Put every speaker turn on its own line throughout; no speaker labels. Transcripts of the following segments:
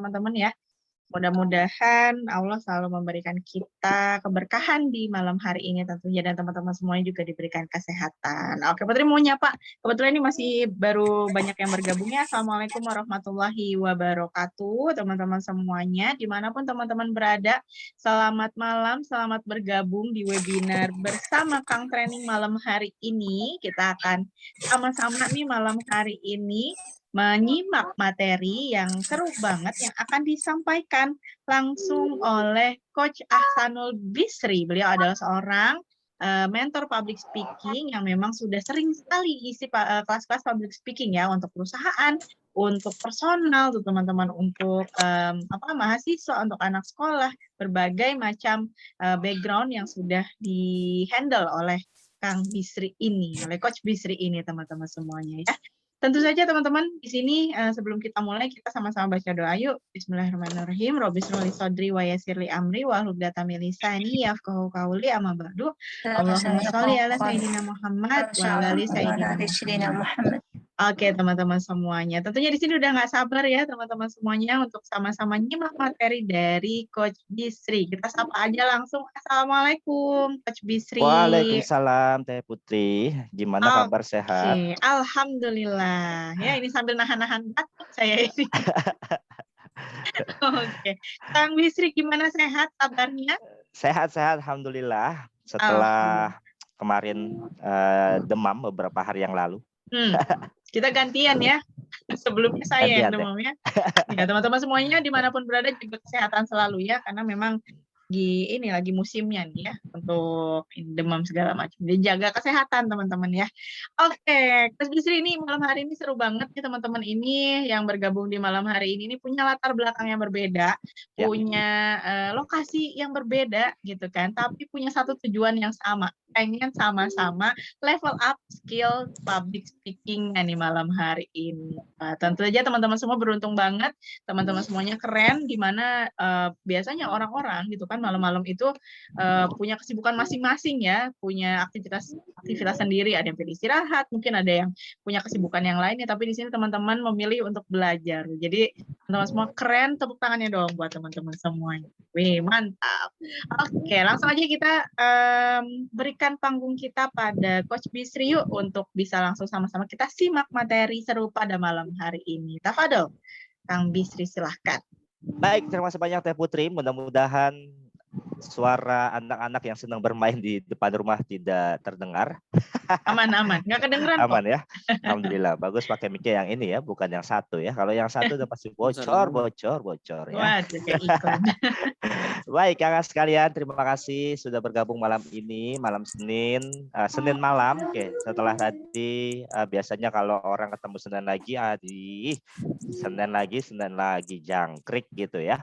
teman-teman ya. Mudah-mudahan Allah selalu memberikan kita keberkahan di malam hari ini tentunya dan teman-teman semuanya juga diberikan kesehatan. Oke, Putri mau nyapa. Kebetulan ini masih baru banyak yang bergabung ya. Assalamualaikum warahmatullahi wabarakatuh, teman-teman semuanya. Dimanapun teman-teman berada, selamat malam, selamat bergabung di webinar bersama Kang Training malam hari ini. Kita akan sama-sama nih malam hari ini menyimak materi yang seru banget yang akan disampaikan langsung oleh Coach Ahsanul Bisri. Beliau adalah seorang mentor public speaking yang memang sudah sering sekali isi kelas-kelas public speaking ya untuk perusahaan, untuk personal, untuk teman-teman, untuk mahasiswa, untuk anak sekolah, berbagai macam background yang sudah di-handle oleh Kang Bisri ini, oleh Coach Bisri ini teman-teman semuanya ya. Tentu saja teman-teman di sini sebelum kita mulai kita sama-sama baca doa yuk. Bismillahirrahmanirrahim. Robbi shrahli sadri wa yassirli amri wa hlul 'uqdatam min lisani yafqahu qawli amma ba'du. Allahumma sholli ala sayyidina Muhammad wa ala ali sayyidina Muhammad. Oke teman-teman semuanya, tentunya di sini udah nggak sabar ya teman-teman semuanya untuk sama-sama nyimak materi dari Coach Bisri. Kita sapa aja langsung. Assalamualaikum Coach Bisri.
Waalaikumsalam Teh Putri. Gimana kabar, sehat?
Oke, alhamdulillah. Ya ini sambil nahan-nahan batuk saya ini. Oke, Kang Bisri gimana, sehat kabarnya?
Sehat-sehat, alhamdulillah. Setelah kemarin demam beberapa hari yang lalu.
Kita gantian ya. Sebelumnya saya yang demam ya. Ya teman-teman semuanya dimanapun berada juga kesehatan selalu ya, karena memang lagi musimnya nih ya untuk demam segala macam. Dijaga kesehatan teman-teman ya. Oke, Coach Bisri ini malam hari ini seru banget nih teman-teman ini yang bergabung di malam hari ini punya latar belakang yang berbeda, punya lokasi yang berbeda gitu kan, tapi punya satu tujuan yang sama. Pengen sama-sama level up skill public speaking nih malam hari ini. Tentu saja teman-teman semua beruntung banget, teman-teman semuanya keren, di mana biasanya orang-orang gitu kan malam-malam itu punya kesibukan masing-masing ya, punya aktivitas sendiri, ada yang pilih istirahat, mungkin ada yang punya kesibukan yang lainnya, tapi di sini teman-teman memilih untuk belajar. Jadi teman-teman semua keren, tepuk tangannya dong buat teman-teman semuanya. Wih, mantap. Oke, langsung aja kita berikan panggung kita pada Coach Bisri yuk untuk bisa langsung sama-sama kita simak materi seru pada malam hari ini. Tafadol, Kang Bisri silahkan.
Baik, terima kasih banyak Teh Putri. Mudah-mudahan suara anak-anak yang sedang bermain di depan rumah tidak terdengar.
Aman-aman, nggak kedengeran kok.
Aman ya, alhamdulillah. Bagus pakai mic yang ini ya, bukan yang satu ya. Kalau yang satu udah pasti bocor ya.
Wah, kayak iklan.
Baik, kakak sekalian, terima kasih sudah bergabung malam ini, malam Senin malam. Oke, setelah tadi biasanya kalau orang ketemu Senin lagi jangkrik gitu ya.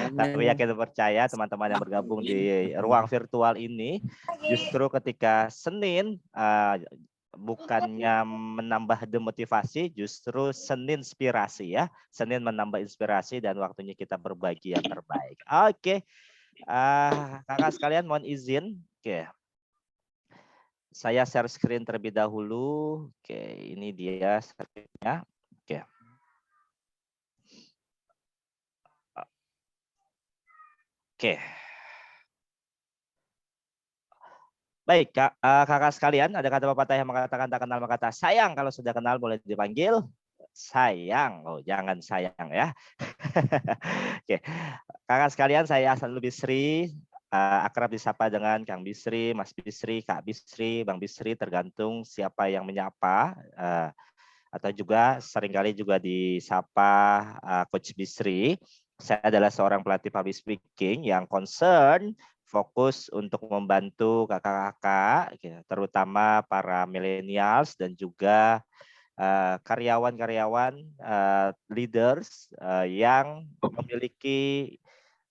Tapi yakin percaya teman-teman yang bergabung di ruang virtual ini, justru ketika Senin bukannya menambah demotivasi, justru Senin inspirasi ya. Senin menambah inspirasi dan waktunya kita berbagi yang terbaik. Oke, kakak sekalian mohon izin. Oke, saya share screen terlebih dahulu. Oke, ini dia screen-nya. Oke. Oke. Baik, kakak sekalian, ada kata pepatah yang mengatakan tak kenal maka tak sayang. Kalau sudah kenal boleh dipanggil sayang. Oh, jangan sayang ya. Oke, kakak sekalian, saya Ahsanul Bisri, akrab disapa dengan Kang Bisri, Mas Bisri, Kak Bisri, Bang Bisri, tergantung siapa yang menyapa. Atau juga seringkali juga disapa Coach Bisri. Saya adalah seorang pelatih public speaking yang concern fokus untuk membantu kakak-kakak, terutama para millennials dan juga karyawan-karyawan leaders yang memiliki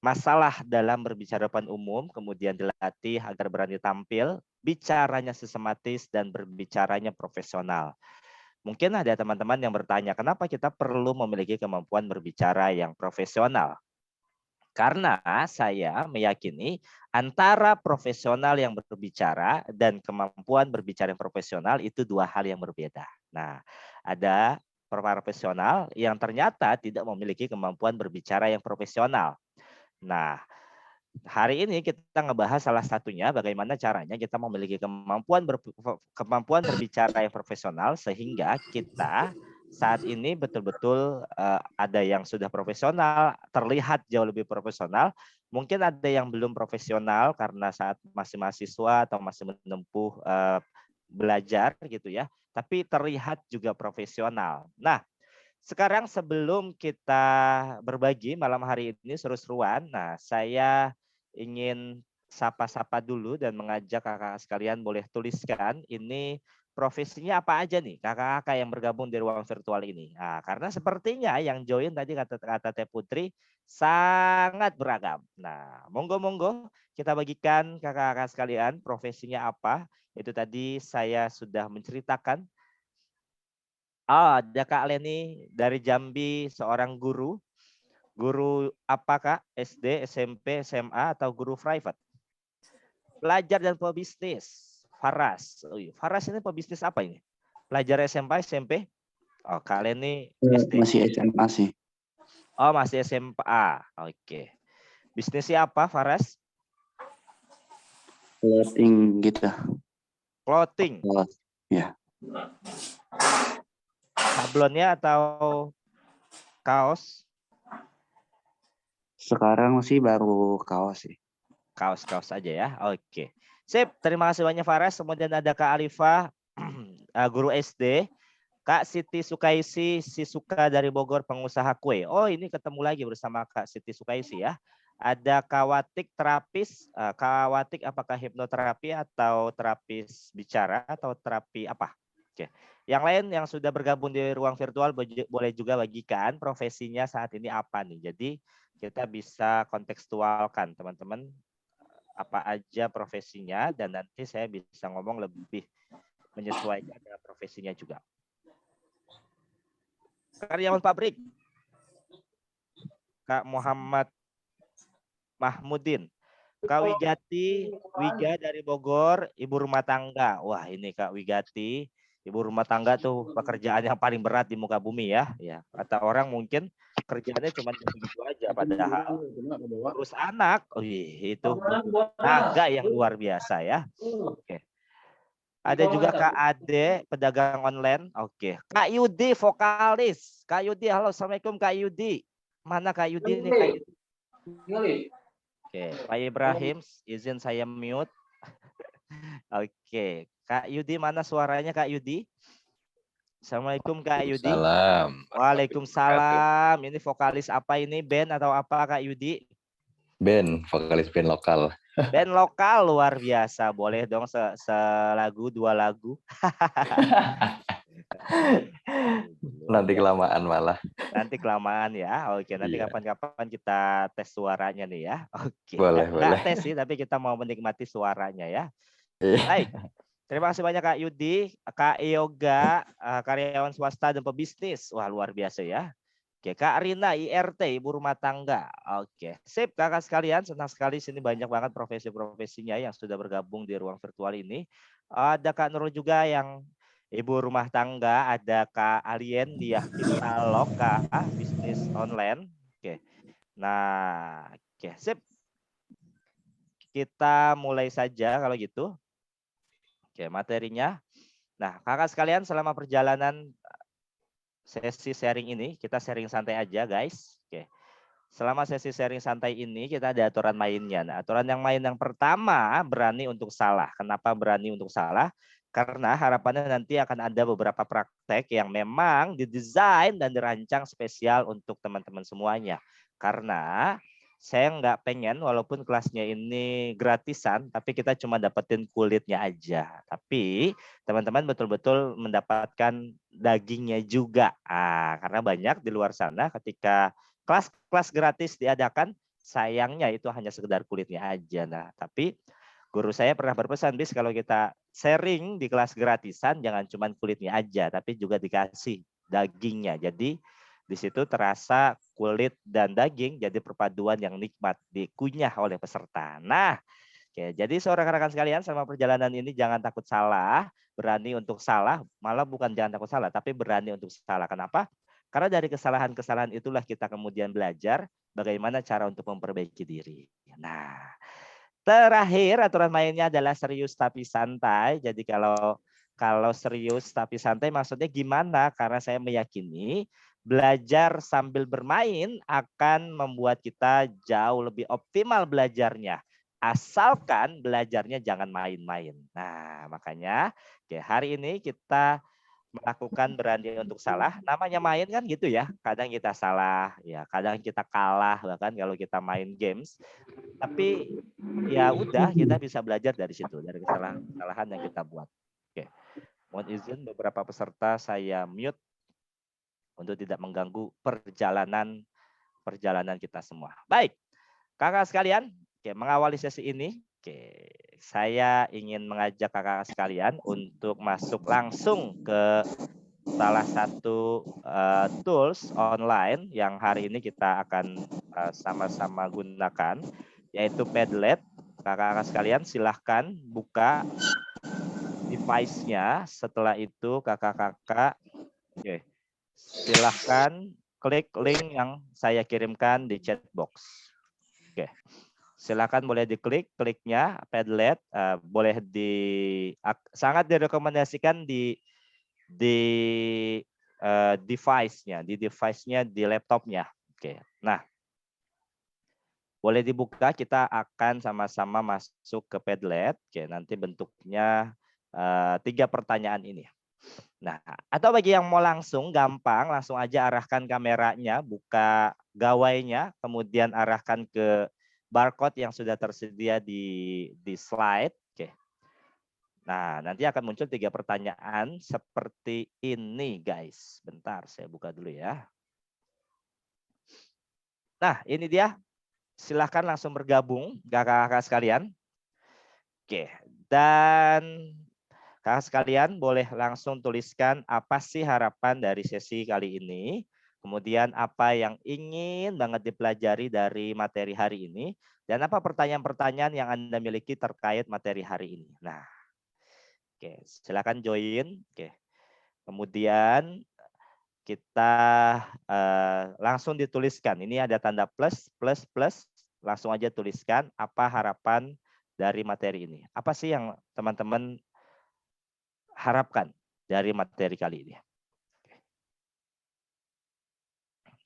masalah dalam berbicara depan umum, kemudian dilatih agar berani tampil, bicaranya sistematis dan berbicaranya profesional. Mungkin ada teman-teman yang bertanya, kenapa kita perlu memiliki kemampuan berbicara yang profesional? Karena saya meyakini antara profesional yang berbicara dan kemampuan berbicara yang profesional itu dua hal yang berbeda. Nah, ada profesional yang ternyata tidak memiliki kemampuan berbicara yang profesional. Nah, hari ini kita ngebahas salah satunya bagaimana caranya kita memiliki kemampuan berbicara yang profesional sehingga kita saat ini betul-betul ada yang sudah profesional, terlihat jauh lebih profesional. Mungkin ada yang belum profesional karena saat masih mahasiswa atau masih menempuh belajar gitu ya, tapi terlihat juga profesional. Nah, sekarang sebelum kita berbagi malam hari ini seru-seruan, nah saya ingin sapa-sapa dulu dan mengajak kakak sekalian boleh tuliskan ini profesinya apa aja nih kakak-kakak yang bergabung di ruang virtual ini. Nah, karena sepertinya yang join tadi kata Teh Putri sangat beragam. Nah, monggo-monggo kita bagikan kakak-kakak sekalian profesinya apa. Itu tadi saya sudah menceritakan. Ada Kak Leni dari Jambi, seorang guru. Guru apa Kak? SD, SMP, SMA, atau guru private? Pelajar dan pebisnis. Faras. Oh iya. Faras ini pebisnis apa ini? Pelajar SMA, SMP? Oh, Kak Leni SD.
Masih SMA sih.
Oh, masih SMA. Oke. Bisnisnya apa, Faras?
Clothing gitu.
Clothing.
Ya.
Sablonnya atau kaos?
Sekarang sih baru kaos sih.
Kaos-kaos aja ya. Oke. Sip, terima kasih banyak Faras. Kemudian ada Kak Alifah, guru SD. Kak Siti Sukaisi, si Suka dari Bogor, pengusaha kue. Oh, ini ketemu lagi bersama Kak Siti Sukaisi ya. Ada Kak Watik, terapis. Kak Watik apakah hipnoterapi atau terapis bicara atau terapi apa? Oke. Yang lain yang sudah bergabung di ruang virtual boleh juga bagikan profesinya saat ini apa nih. Jadi kita bisa kontekstualkan teman-teman apa aja profesinya dan nanti saya bisa ngomong lebih menyesuaikan dengan profesinya juga. Karyawan pabrik, Kak Muhammad Mahmudin. Kak Wigati, Wiga dari Bogor, ibu rumah tangga. Wah ini Kak Wigati, ibu rumah tangga tuh pekerjaan yang paling berat di muka bumi ya. Ya, kata orang mungkin kerjaannya cuma begitu aja, padahal urus anak, itu naga yang luar biasa ya. Oke. Ada juga Kak Ade, pedagang online. Oke. Kak Yudi, vokalis. Kak Yudi, halo. Assalamualaikum Kak Yudi. Mana Kak Yudi nih? Kak Yudi? Oke. Pak Ibrahim, izin saya mute. Oke. Kak Yudi, mana suaranya Kak Yudi? Assalamualaikum Kak Yudi.
Salam.
Waalaikumsalam. Ini vokalis apa ini? Band atau apa Kak Yudi?
Band, vokalis band lokal.
Band lokal luar biasa. Boleh dong selagu, 2 lagu.
Nanti kelamaan malah.
Nanti kelamaan ya. Oke, nanti
Iya.
kapan-kapan kita tes suaranya nih ya. Oke.
Boleh,
Nggak
boleh.
tes sih, tapi kita mau menikmati suaranya ya.
Iya.
Baik. Terima kasih banyak Kak Yudi, Kak Yoga, karyawan swasta dan pebisnis. Wah, luar biasa ya. Oke, Kak Rina, IRT, ibu rumah tangga. Oke, sip kakak sekalian, senang sekali sini banyak banget profesi-profesinya yang sudah bergabung di ruang virtual ini. Ada Kak Nurul juga yang ibu rumah tangga, ada Kak Alien, dia Pitaloka, bisnis online. Oke, nah, oke, sip. Kita mulai saja kalau gitu. Oke, materinya. Nah, kakak sekalian selama perjalanan sesi sharing ini, kita sharing santai aja guys. Oke. Selama sesi sharing santai ini kita ada aturan mainnya. Nah, aturan yang main yang pertama, berani untuk salah. Kenapa berani untuk salah? Karena harapannya nanti akan ada beberapa praktek yang memang didesain dan dirancang spesial untuk teman-teman semuanya. Karena saya nggak pengen walaupun kelasnya ini gratisan, tapi kita cuma dapetin kulitnya aja. Tapi teman-teman betul-betul mendapatkan dagingnya juga. Karena banyak di luar sana ketika kelas-kelas gratis diadakan, sayangnya itu hanya sekedar kulitnya aja. Nah, tapi guru saya pernah berpesan, bis kalau kita sharing di kelas gratisan, jangan cuma kulitnya aja, tapi juga dikasih dagingnya. Jadi di situ terasa kulit dan daging jadi perpaduan yang nikmat dikunyah oleh peserta. Nah, oke, jadi seorang rekan sekalian selama perjalanan ini jangan takut salah. berani untuk salah, malah bukan jangan takut salah, tapi berani untuk salah. Kenapa? Karena dari kesalahan-kesalahan itulah kita kemudian belajar bagaimana cara untuk memperbaiki diri. Nah, terakhir aturan mainnya adalah serius tapi santai. Jadi kalau serius tapi santai maksudnya gimana? Karena saya meyakini belajar sambil bermain akan membuat kita jauh lebih optimal belajarnya. Asalkan belajarnya jangan main-main. Nah, makanya hari ini kita melakukan berani untuk salah. Namanya main kan gitu ya. Kadang kita salah, ya kadang kita kalah bahkan kalau kita main games. Tapi ya udah kita bisa belajar dari situ, dari kesalahan yang kita buat. Oke. Mohon izin beberapa peserta saya mute untuk tidak mengganggu perjalanan kita semua. Baik. Kakak sekalian, mengawali sesi ini, saya ingin mengajak kakak sekalian untuk masuk langsung ke salah satu tools online yang hari ini kita akan sama-sama gunakan, yaitu Padlet. Kakak-kakak sekalian silahkan buka device-nya. Setelah itu kakak-kakak silahkan klik link yang saya kirimkan di chat box. Silakan boleh diklik, kliknya Padlet, boleh sangat direkomendasikan di device-nya, di laptopnya. Oke. Nah, boleh dibuka, kita akan sama-sama masuk ke Padlet. Oke, nanti bentuknya 3 pertanyaan ini. Nah, atau bagi yang mau langsung, gampang, langsung aja arahkan kameranya, buka gawainya, kemudian arahkan ke barcode yang sudah tersedia di slide. Oke. Nah, nanti akan muncul 3 pertanyaan seperti ini, guys. Bentar, saya buka dulu ya. Nah, ini dia. Silahkan langsung bergabung, kakak-kakak sekalian. Oke, dan kakak sekalian boleh langsung tuliskan apa sih harapan dari sesi kali ini. Kemudian apa yang ingin banget dipelajari dari materi hari ini. Dan apa pertanyaan-pertanyaan yang Anda miliki terkait materi hari ini. Nah, oke, silakan join. Oke. Kemudian kita langsung dituliskan. Ini ada tanda plus, plus, plus. Langsung aja tuliskan apa harapan dari materi ini. Apa sih yang teman-teman harapkan dari materi kali ini?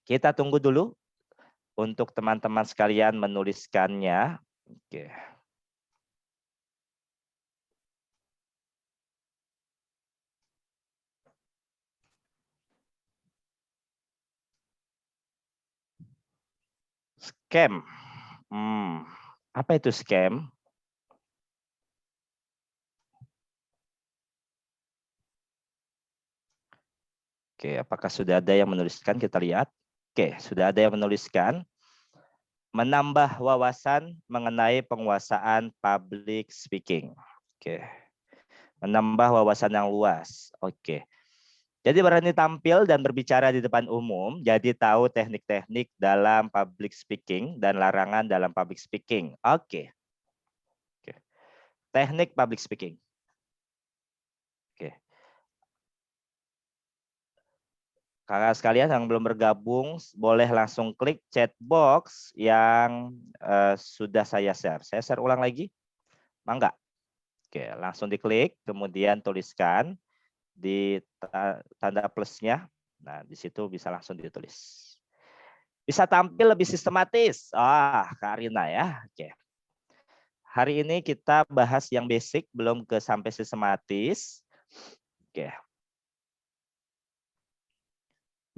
Kita tunggu dulu untuk teman-teman sekalian menuliskannya. Oke. Scam. Apa itu scam? Oke, apakah sudah ada yang menuliskan? Kita lihat. Oke, sudah ada yang menuliskan. Menambah wawasan mengenai penguasaan public speaking. Oke. Menambah wawasan yang luas. Oke. Jadi berani tampil dan berbicara di depan umum, jadi tahu teknik-teknik dalam public speaking dan larangan dalam public speaking. Oke. Oke. Teknik public speaking. Oke. Kakak sekalian yang belum bergabung, boleh langsung klik chat box yang sudah saya share. Saya share ulang lagi? Mangga. Oke, langsung diklik, kemudian tuliskan di tanda plusnya. Nah, di situ bisa langsung ditulis. Bisa tampil lebih sistematis. Kak Arina ya. Oke. Hari ini kita bahas yang basic, belum ke sampai sistematis. Oke.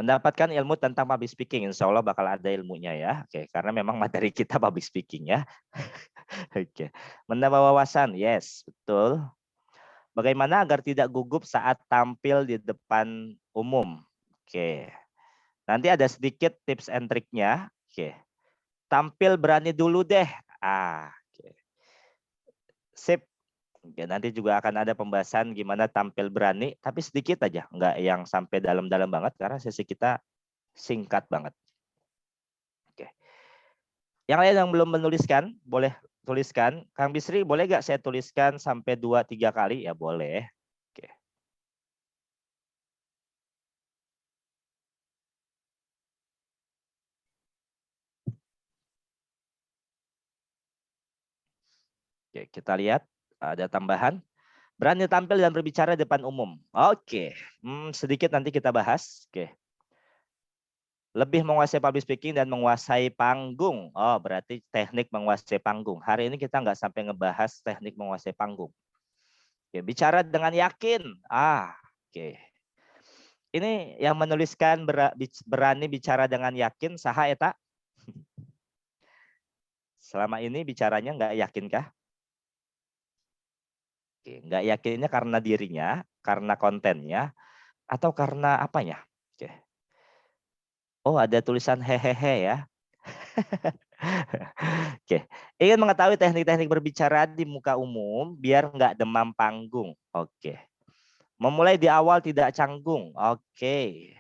Mendapatkan ilmu tentang public speaking, insya Allah bakal ada ilmunya ya. Oke, karena memang materi kita public speaking ya. Oke. Menambah wawasan, yes, betul. Bagaimana agar tidak gugup saat tampil di depan umum? Oke. Nanti ada sedikit tips and triknya. Oke. Tampil berani dulu deh. Oke. Sip. Oke, nanti juga akan ada pembahasan gimana tampil berani, tapi sedikit aja, nggak yang sampai dalam-dalam banget karena sesi kita singkat banget. Oke. Yang lain yang belum menuliskan, boleh tuliskan. Kang Bisri, boleh nggak saya tuliskan sampai 2-3 kali? Ya boleh. Oke. Oke, kita lihat ada tambahan. Berani tampil dan berbicara di depan umum. Oke, sedikit nanti kita bahas. Oke. Lebih menguasai public speaking dan menguasai panggung. Oh, berarti teknik menguasai panggung. Hari ini kita nggak sampai ngebahas teknik menguasai panggung. Oke, bicara dengan yakin. Oke. Ini yang menuliskan berani bicara dengan yakin, saha eta? Selama ini bicaranya nggak yakinkah? Oke, nggak yakinnya karena dirinya, karena kontennya, atau karena apanya? Oke. Oh, ada tulisan hehehe ya. Oke, ingin mengetahui teknik-teknik berbicara di muka umum biar nggak demam panggung. Oke. Memulai di awal tidak canggung. Oke.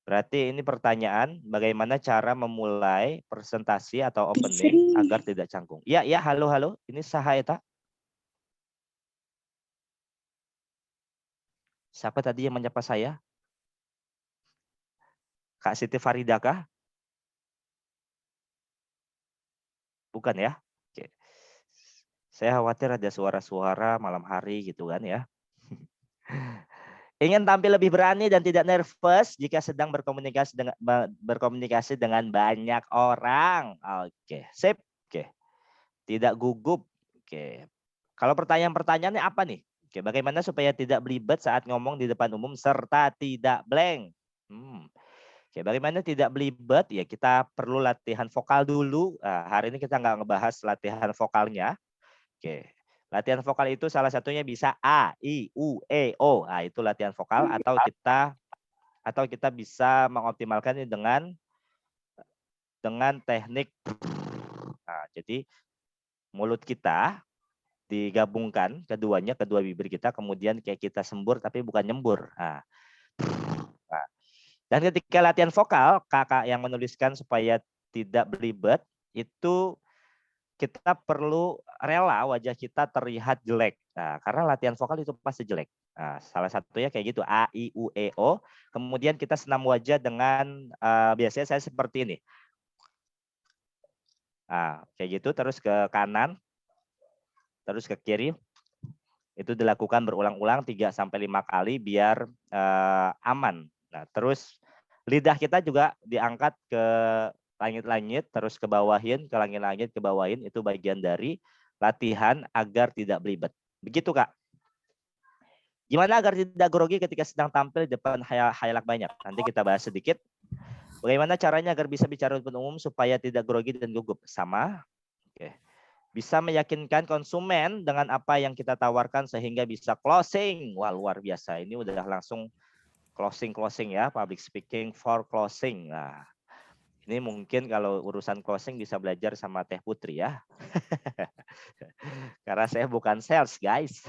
Berarti ini pertanyaan, bagaimana cara memulai presentasi atau opening agar tidak canggung. Ya, halo. Ini saha eta? Siapa tadi yang menyapa saya? Kak Siti Farida kah? Bukan ya? Oke. Saya khawatir ada suara-suara malam hari gitu kan ya. Ingin tampil lebih berani dan tidak nervous jika sedang berkomunikasi dengan banyak orang. Oke, sip. Oke. Tidak gugup. Oke. Kalau pertanyaan-pertanyaannya apa nih? Oke, bagaimana supaya tidak belibet saat ngomong di depan umum serta tidak blank? Oke, bagaimana tidak belibet? Ya, kita perlu latihan vokal dulu. Hari ini kita nggak ngebahas latihan vokalnya. Oke. Latihan vokal itu salah satunya bisa A, I, U, E, O. Itu latihan vokal atau kita bisa mengoptimalkan ini dengan teknik. Jadi mulut kita digabungkan kedua bibir kita, kemudian kayak kita sembur tapi bukan nyembur. Dan ketika latihan vokal, kakak yang menuliskan supaya tidak belibet, itu kita perlu rela wajah kita terlihat jelek. Karena latihan vokal itu pasti jelek. Salah satunya kayak gitu, A, I, U, E, O. Kemudian kita senam wajah dengan, biasanya saya seperti ini. Kayak gitu, terus ke kanan, terus ke kiri. Itu dilakukan berulang-ulang 3-5 kali biar aman. Terus lidah kita juga diangkat ke langit-langit, terus ke bawahin, ke langit-langit, ke bawahin. Itu bagian dari latihan agar tidak belibet. Begitu, Kak. Gimana agar tidak grogi ketika sedang tampil di depan halayak banyak? Nanti kita bahas sedikit. Bagaimana caranya agar bisa bicara di depan umum supaya tidak grogi dan gugup? Sama. Oke. Bisa meyakinkan konsumen dengan apa yang kita tawarkan sehingga bisa closing. Wah, luar biasa. Ini udah langsung closing ya, public speaking for closing. Ini mungkin kalau urusan closing bisa belajar sama Teh Putri ya. Karena saya bukan sales, guys.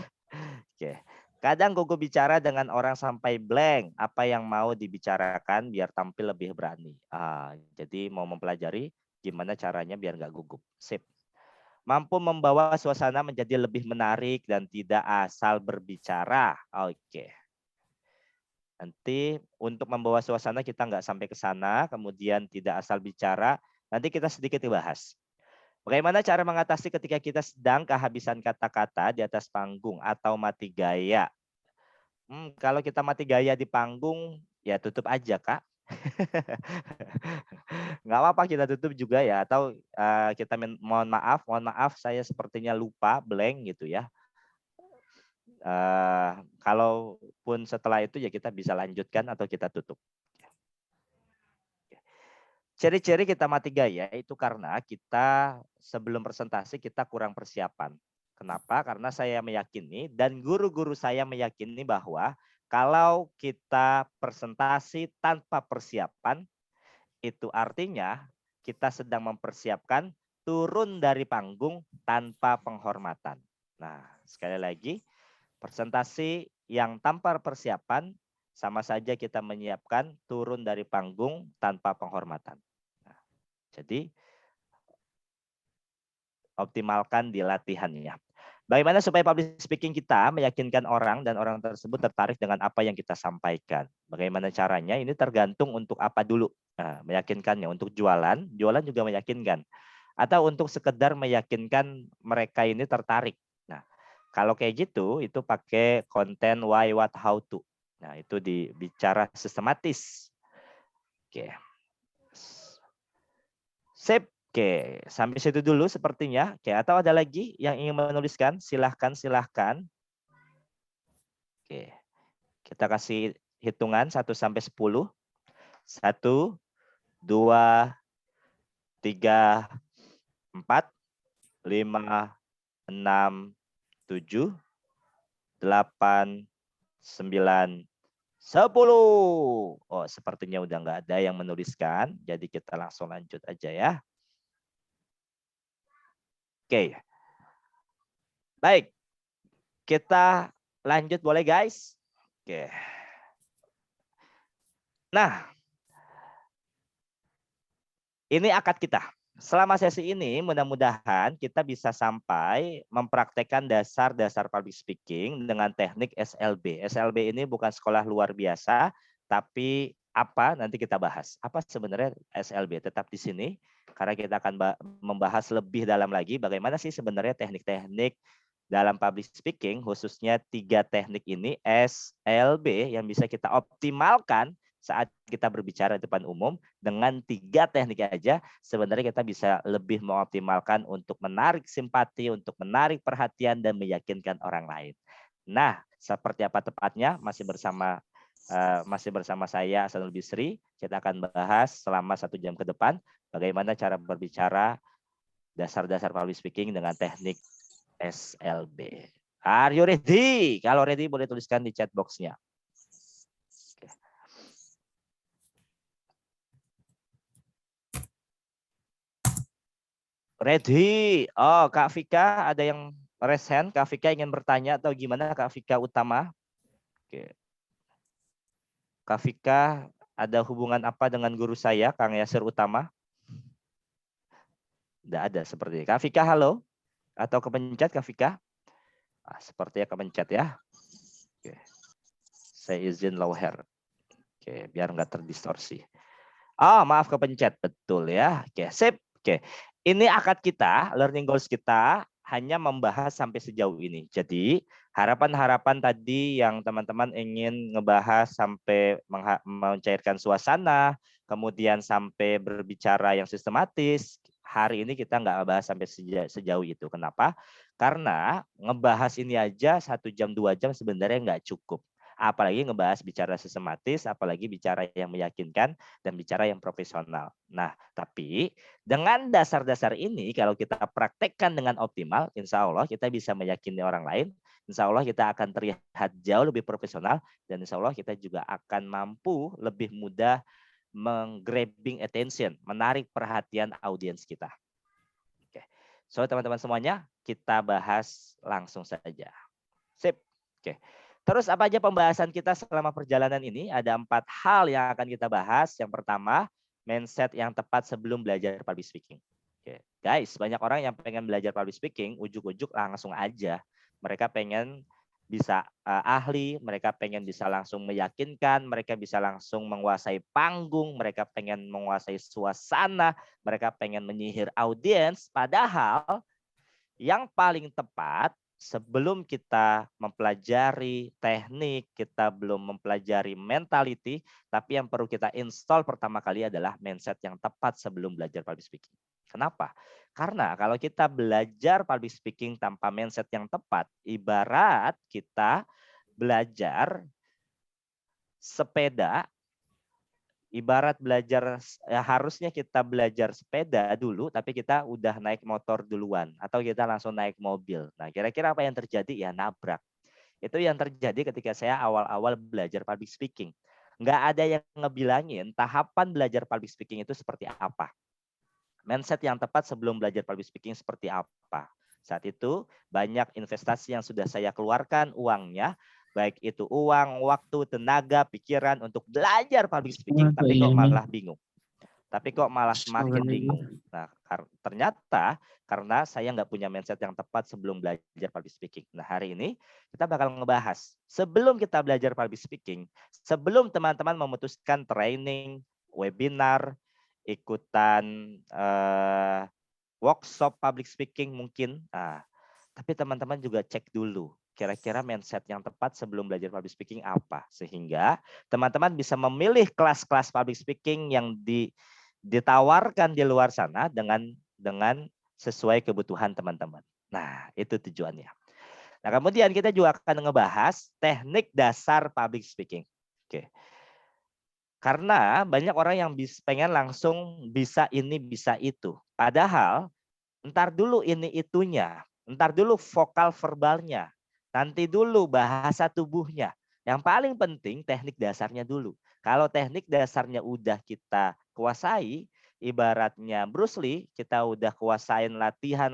Oke. Kadang gugup bicara dengan orang sampai blank. Apa yang mau dibicarakan biar tampil lebih berani. Jadi mau mempelajari gimana caranya biar nggak gugup. Sip. Mampu membawa suasana menjadi lebih menarik dan tidak asal berbicara. Oke. Nanti untuk membawa suasana kita nggak sampai ke sana, kemudian tidak asal bicara. Nanti kita sedikit dibahas. Bagaimana cara mengatasi ketika kita sedang kehabisan kata-kata di atas panggung atau mati gaya? Kalau kita mati gaya di panggung, ya tutup aja, Kak. Nggak apa-apa kita tutup juga ya. Atau kita mohon maaf saya sepertinya lupa, blank gitu ya. Kalaupun setelah itu ya kita bisa lanjutkan atau kita tutup. Ciri-ciri kita mati gaya itu karena kita sebelum presentasi kita kurang persiapan. Kenapa? Karena saya meyakini dan guru-guru saya meyakini bahwa kalau kita presentasi tanpa persiapan, itu artinya kita sedang mempersiapkan turun dari panggung tanpa penghormatan. Nah, sekali lagi, presentasi yang tanpa persiapan sama saja kita menyiapkan turun dari panggung tanpa penghormatan. Nah, jadi optimalkan di latihannya. Bagaimana supaya public speaking kita meyakinkan orang dan orang tersebut tertarik dengan apa yang kita sampaikan? Bagaimana caranya? Ini tergantung untuk apa dulu. Meyakinkannya untuk jualan juga meyakinkan. atau untuk sekedar meyakinkan mereka ini tertarik. Nah, kalau kayak gitu itu pakai konten why, what, how to. Nah, itu bicara sistematis. Oke. Sip. Oke, sampai situ dulu sepertinya. Oke, atau ada lagi yang ingin menuliskan? Silahkan, silahkan. Oke, kita kasih hitungan 1 sampai 10. 1, 2, 3, 4, 5, 6, 7, 8, 9, 10. Oh, sepertinya udah nggak ada yang menuliskan. Jadi kita langsung lanjut aja ya. Oke. Baik. Kita lanjut boleh guys? Oke. Nah, ini akad kita. Selama sesi ini mudah-mudahan kita bisa sampai mempraktekkan dasar-dasar public speaking dengan teknik SLB. SLB ini bukan sekolah luar biasa, tapi apa nanti kita bahas. Apa sebenarnya SLB? Tetap di sini karena kita akan membahas lebih dalam lagi bagaimana sih sebenarnya teknik-teknik dalam public speaking, khususnya 3 teknik ini SLB yang bisa kita optimalkan saat kita berbicara di depan umum. Dengan 3 teknik aja sebenarnya kita bisa lebih mengoptimalkan untuk menarik simpati, untuk menarik perhatian dan meyakinkan orang lain. Nah, seperti apa tepatnya masih bersama saya Hasanul Bisri. Kita akan bahas selama 1 jam ke depan bagaimana cara berbicara dasar-dasar public speaking dengan teknik SLB. Are you ready? Kalau ready boleh tuliskan di chat box-nya. Ready. Oh, Kak Vika ada yang raise hand. Kak Vika ingin bertanya atau gimana Kak Vika Utama? Oke. Kak Vika ada hubungan apa dengan guru saya, Kang Yasir Utama? Tidak ada seperti. Kak Vika halo? Atau kepencet Kak Vika? Sepertinya kepencet ya. Oke. Saya izin low hair. Oke, biar nggak terdistorsi. Maaf kepencet, betul ya. Oke, sip. Oke. Ini akad kita, learning goals kita hanya membahas sampai sejauh ini. Jadi, harapan-harapan tadi yang teman-teman ingin ngebahas sampai mencairkan suasana, kemudian sampai berbicara yang sistematis, hari ini kita nggak bahas sampai sejauh itu. Kenapa? Karena ngebahas ini aja 1 jam, 2 jam sebenarnya nggak cukup. Apalagi ngebahas bicara sistematis, apalagi bicara yang meyakinkan, dan bicara yang profesional. Nah, tapi dengan dasar-dasar ini, kalau kita praktekkan dengan optimal, insya Allah kita bisa meyakini orang lain, insya Allah kita akan terlihat jauh lebih profesional, dan insya Allah kita juga akan mampu lebih mudah menggrabbing attention, menarik perhatian audiens kita. Oke. So, teman-teman semuanya, kita bahas langsung saja. Sip. Oke. Terus apa aja pembahasan kita selama perjalanan ini? Ada 4 hal yang akan kita bahas. Yang pertama, mindset yang tepat sebelum belajar public speaking. Oke. Guys, banyak orang yang pengen belajar public speaking, ujuk-ujuk langsung aja. Mereka pengen bisa ahli, mereka pengen bisa langsung meyakinkan, mereka bisa langsung menguasai panggung, mereka pengen menguasai suasana, mereka pengen menyihir audiens. Padahal yang paling tepat sebelum kita mempelajari teknik, kita belum mempelajari mentality, tapi yang perlu kita install pertama kali adalah mindset yang tepat sebelum belajar public speaking. Kenapa? Karena kalau kita belajar public speaking tanpa mindset yang tepat, ibarat kita belajar sepeda, ibarat belajar harusnya kita belajar sepeda dulu, tapi kita udah naik motor duluan atau kita langsung naik mobil. Nah, kira-kira apa yang terjadi? Ya nabrak. Itu yang terjadi ketika saya awal-awal belajar public speaking. Nggak ada yang ngebilangin tahapan belajar public speaking itu seperti apa. Mindset yang tepat sebelum belajar public speaking seperti apa. Saat itu banyak investasi yang sudah saya keluarkan uangnya, baik itu uang, waktu, tenaga, pikiran untuk belajar public speaking, tapi kok malah bingung. Tapi kok malah semakin bingung. Nah, ternyata karena saya nggak punya mindset yang tepat sebelum belajar public speaking. Nah, hari ini kita bakal ngebahas sebelum kita belajar public speaking, sebelum teman-teman memutuskan training, webinar, ikutan workshop public speaking mungkin. Nah, tapi teman-teman juga cek dulu kira-kira mindset yang tepat sebelum belajar public speaking apa, sehingga teman-teman bisa memilih kelas-kelas public speaking yang ditawarkan di luar sana dengan sesuai kebutuhan teman-teman. Nah, itu tujuannya. Nah, kemudian kita juga akan ngebahas teknik dasar public speaking. Oke. Karena banyak orang yang pengen langsung bisa ini, bisa itu. Padahal, ntar dulu ini itunya. Ntar dulu vokal verbalnya. Nanti dulu bahasa tubuhnya. Yang paling penting teknik dasarnya dulu. Kalau teknik dasarnya udah kita kuasai, ibaratnya Bruce Lee, kita udah kuasain latihan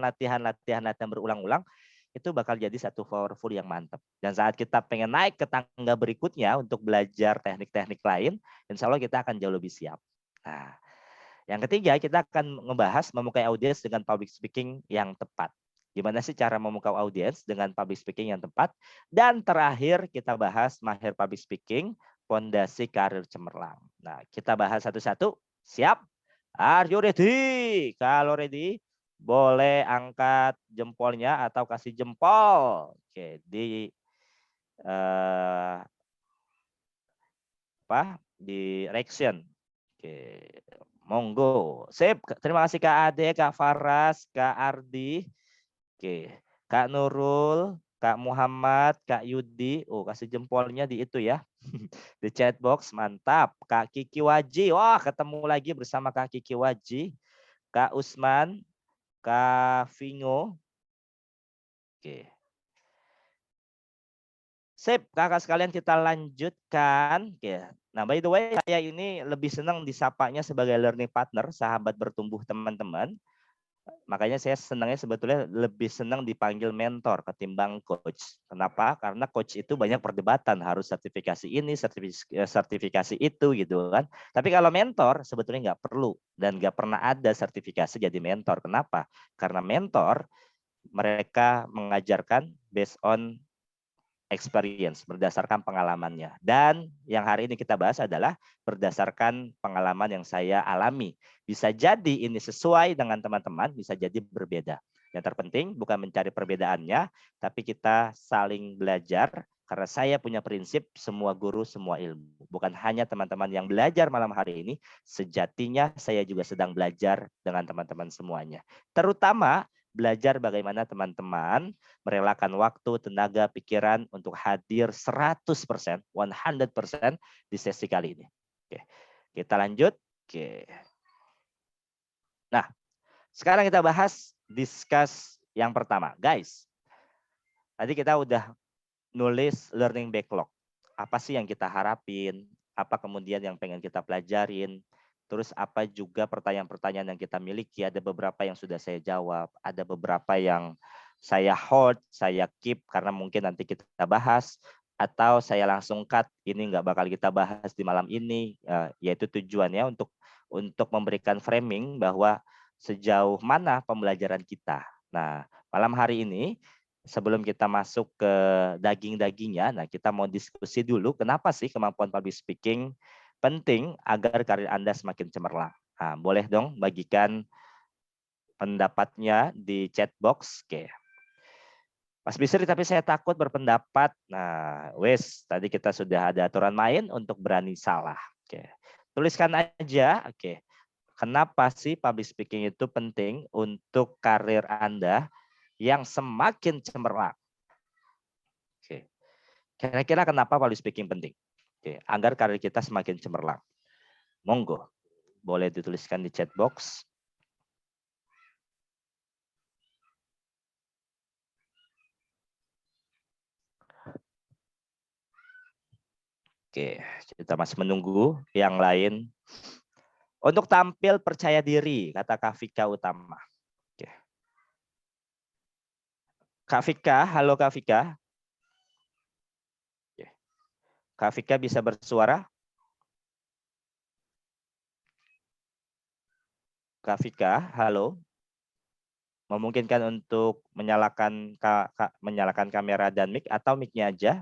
berulang-ulang, itu bakal jadi satu powerful yang mantap. Dan saat kita pengen naik ke tangga berikutnya untuk belajar teknik-teknik lain, insya Allah kita akan jauh lebih siap. Nah, yang ketiga, kita akan membahas memukai audiens dengan public speaking yang tepat. Gimana sih cara memukau audiens dengan public speaking yang tepat? Dan terakhir kita bahas mahir public speaking, fondasi karir cemerlang. Nah, kita bahas satu-satu. Siap? Are you ready? Kalau ready, boleh angkat jempolnya atau kasih jempol. Oke, di di reaction. Oke, monggo. Sip, terima kasih Kak Ade, Kak Faras, Kak Ardi. Oke, Kak Nurul, Kak Muhammad, Kak Yudi. Oh, kasih jempolnya di itu ya. Di chat box, mantap. Kak Kiki Waji. Wah, ketemu lagi bersama Kak Kiki Waji. Kak Usman, Kak Vingo. Oke. Sip, kakak sekalian kita lanjutkan. Oke. Nah, by the way, saya ini lebih senang disapanya sebagai learning partner, sahabat bertumbuh teman-teman. Makanya saya senangnya sebetulnya lebih senang dipanggil mentor ketimbang coach. Kenapa? Karena coach itu banyak perdebatan, harus sertifikasi ini, sertifikasi itu gitu kan. Tapi kalau mentor sebetulnya nggak perlu dan nggak pernah ada sertifikasi jadi mentor. Kenapa? Karena mentor mereka mengajarkan based on experience, berdasarkan pengalamannya. Dan yang hari ini kita bahas adalah berdasarkan pengalaman yang saya alami. Bisa jadi ini sesuai dengan teman-teman, bisa jadi berbeda. Yang terpenting bukan mencari perbedaannya, tapi kita saling belajar. Karena saya punya prinsip semua guru, semua ilmu. Bukan hanya teman-teman yang belajar malam hari ini, sejatinya saya juga sedang belajar dengan teman-teman semuanya. Terutama belajar bagaimana teman-teman merelakan waktu, tenaga, pikiran untuk hadir 100%, 100% di sesi kali ini. Oke, kita lanjut. Oke. Nah, sekarang kita bahas discuss yang pertama. Guys, tadi kita udah nulis learning backlog. Apa sih yang kita harapin? Apa kemudian yang pengen kita pelajarin? Terus apa juga pertanyaan-pertanyaan yang kita miliki? Ada beberapa yang sudah saya jawab, ada beberapa yang saya hold, saya keep karena mungkin nanti kita bahas, atau saya langsung cut, ini nggak bakal kita bahas di malam ini, yaitu tujuannya untuk memberikan framing bahwa sejauh mana pembelajaran kita. Nah, malam hari ini sebelum kita masuk ke daging-dagingnya, nah kita mau diskusi dulu kenapa sih kemampuan public speaking penting agar karir Anda semakin cemerlang. Nah, boleh dong bagikan pendapatnya di chat box. Oke. Mas Bisri, tapi saya takut berpendapat. Nah, wes, tadi kita sudah ada aturan main untuk berani salah. Oke. Tuliskan aja, oke. Kenapa sih public speaking itu penting untuk karir Anda yang semakin cemerlang? Oke. Kira-kira kenapa public speaking penting? Oke, agar karir kita semakin cemerlang. Monggo, boleh dituliskan di chat box. Oke, kita masih menunggu yang lain. Untuk tampil percaya diri, kata Kak Vika Utama. Oke. Kak Vika, halo Kak Vika. Oke. Kak Vika bisa bersuara? Kak Vika, halo. Memungkinkan untuk menyalakan kamera dan mic atau mic-nya aja?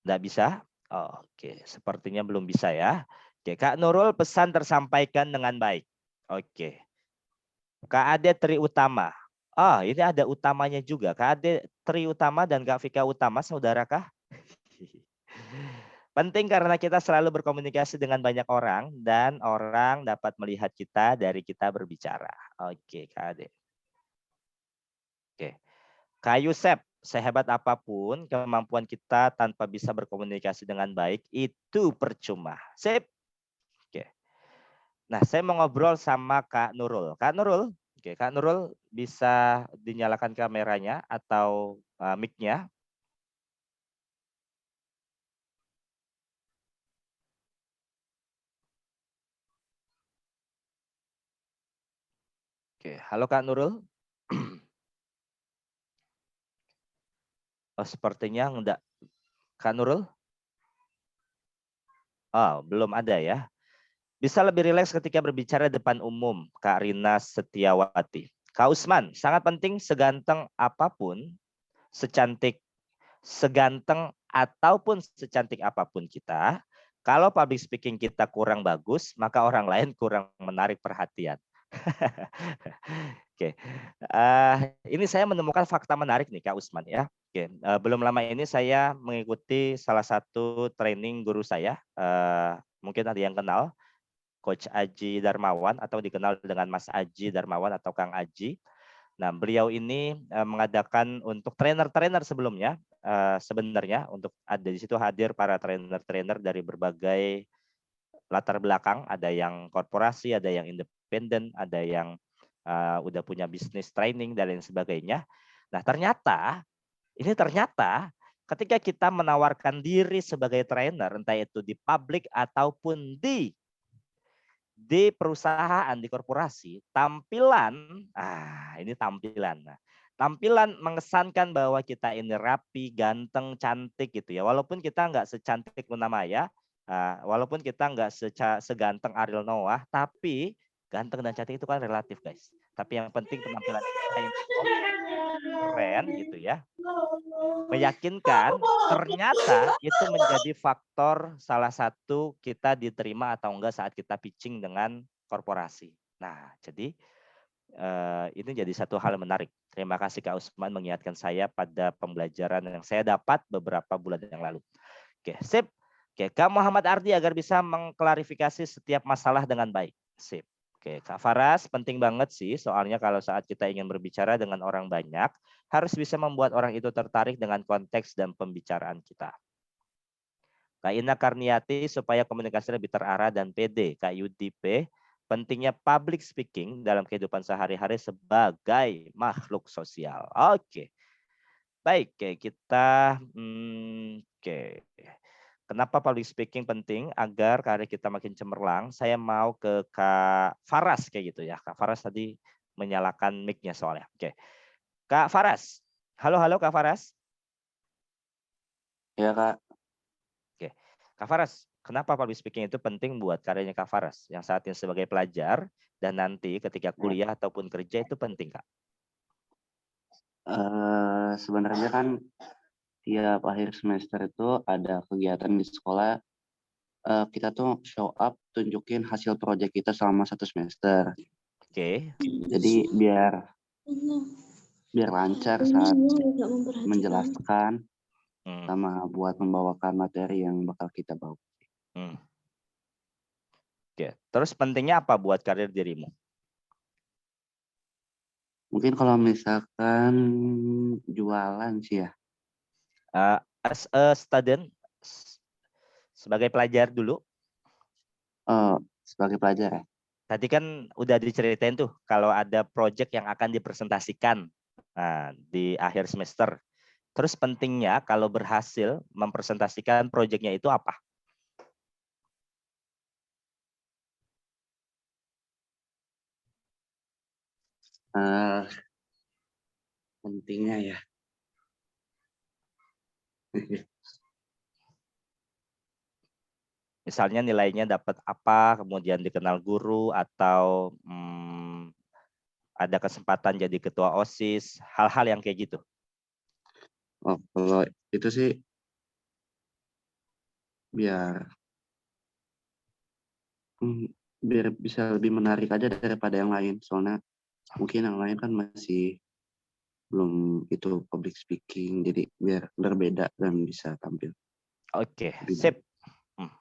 Nggak bisa? Oh, oke, sepertinya belum bisa ya. Oke, Kak Nurul, pesan tersampaikan dengan baik. Oke. Kak Ade Tri Utama. Oh, ini ada utamanya juga. Kak Ade Tri Utama dan Kak Vika Utama, saudara kah? Penting karena kita selalu berkomunikasi dengan banyak orang dan orang dapat melihat kita dari kita berbicara. Oke, Kak Ade. Oke. Kak Yusep, sehebat apapun kemampuan kita tanpa bisa berkomunikasi dengan baik itu percuma. Sip. Oke. Nah, saya mau ngobrol sama Kak Nurul. Kak Nurul, oke, Kak Nurul bisa dinyalakan kameranya atau mic-nya. Oke, halo Kak Nurul. Oh, sepertinya enggak. Kak Nurul? Oh, belum ada ya. Bisa lebih rileks ketika berbicara depan umum, Kak Rina Setiawati. Kak Usman, sangat penting seganteng apapun, seganteng ataupun secantik apapun kita, kalau public speaking kita kurang bagus, maka orang lain kurang menarik perhatian. Oke, ini saya menemukan fakta menarik nih Kak Usman ya. Oke, belum lama ini saya mengikuti salah satu training guru saya, mungkin ada yang kenal, Coach Aji Darmawan atau dikenal dengan Mas Aji Darmawan atau Kang Aji. Nah, beliau ini mengadakan untuk trainer-trainer sebelumnya, sebenarnya untuk ada di situ hadir para trainer-trainer dari berbagai latar belakang, ada yang korporasi, ada yang independen, ada yang udah punya bisnis training dan lain sebagainya. Nah, ternyata ketika kita menawarkan diri sebagai trainer, entah itu di publik ataupun di perusahaan, di korporasi, tampilan, ini tampilan. Nah, tampilan mengesankan bahwa kita ini rapi, ganteng, cantik gitu ya. Walaupun kita nggak secantik Luna Maya, walaupun kita nggak seganteng Ariel Noah, tapi ganteng dan cantik itu kan relatif guys. Tapi yang penting penampilan kita ini keren gitu ya, meyakinkan, ternyata itu menjadi faktor salah satu kita diterima atau enggak saat kita pitching dengan korporasi. Nah, jadi ini jadi satu hal menarik. Terima kasih Kak Usman mengingatkan saya pada pembelajaran yang saya dapat beberapa bulan yang lalu. Oke, sip. Oke, Kak Muhammad Ardi agar bisa mengklarifikasi setiap masalah dengan baik. Sip. Oke, Kak Faras, penting banget sih, soalnya kalau saat kita ingin berbicara dengan orang banyak, harus bisa membuat orang itu tertarik dengan konteks dan pembicaraan kita. Kak Ina Karniati, supaya komunikasi lebih terarah dan pede. Kak Yudi P, pentingnya public speaking dalam kehidupan sehari-hari sebagai makhluk sosial. Oke, baik, kita, oke. Kenapa public speaking penting agar karir kita makin cemerlang? Saya mau ke Kak Faras kayak gitu ya. Kak Faras tadi menyalakan mic-nya soalnya. Oke. Kak Faras. Halo, halo Kak Faras.
Ya Kak,
Oke. Kak Faras, kenapa public speaking itu penting buat karirnya Kak Faras? Yang saat ini sebagai pelajar dan nanti ketika kuliah ataupun kerja itu penting, Kak.
sebenarnya kan tiap akhir semester itu ada kegiatan di sekolah. Kita tuh show up, tunjukin hasil proyek kita selama 1 semester.
Oke.
Jadi biar lancar saat menjelaskan sama buat membawakan materi yang bakal kita bawa.
Oke. Terus pentingnya apa buat karir dirimu?
Mungkin kalau misalkan jualan sih ya.
As a student, sebagai pelajar dulu.
Sebagai pelajar ya.
Tadi kan udah diceritain tuh kalau ada project yang akan dipresentasikan di akhir semester. Terus pentingnya kalau berhasil mempresentasikan projectnya itu apa?
Pentingnya ya.
Misalnya nilainya dapat apa, kemudian dikenal guru atau ada kesempatan jadi ketua OSIS, hal-hal yang kayak gitu.
Oh, kalau itu sih biar bisa lebih menarik aja daripada yang lain. Soalnya Mungkin yang lain kan masih belum itu public speaking, jadi biar berbeda dan bisa tampil
Oke,
lebih baik.
sip. Hmm.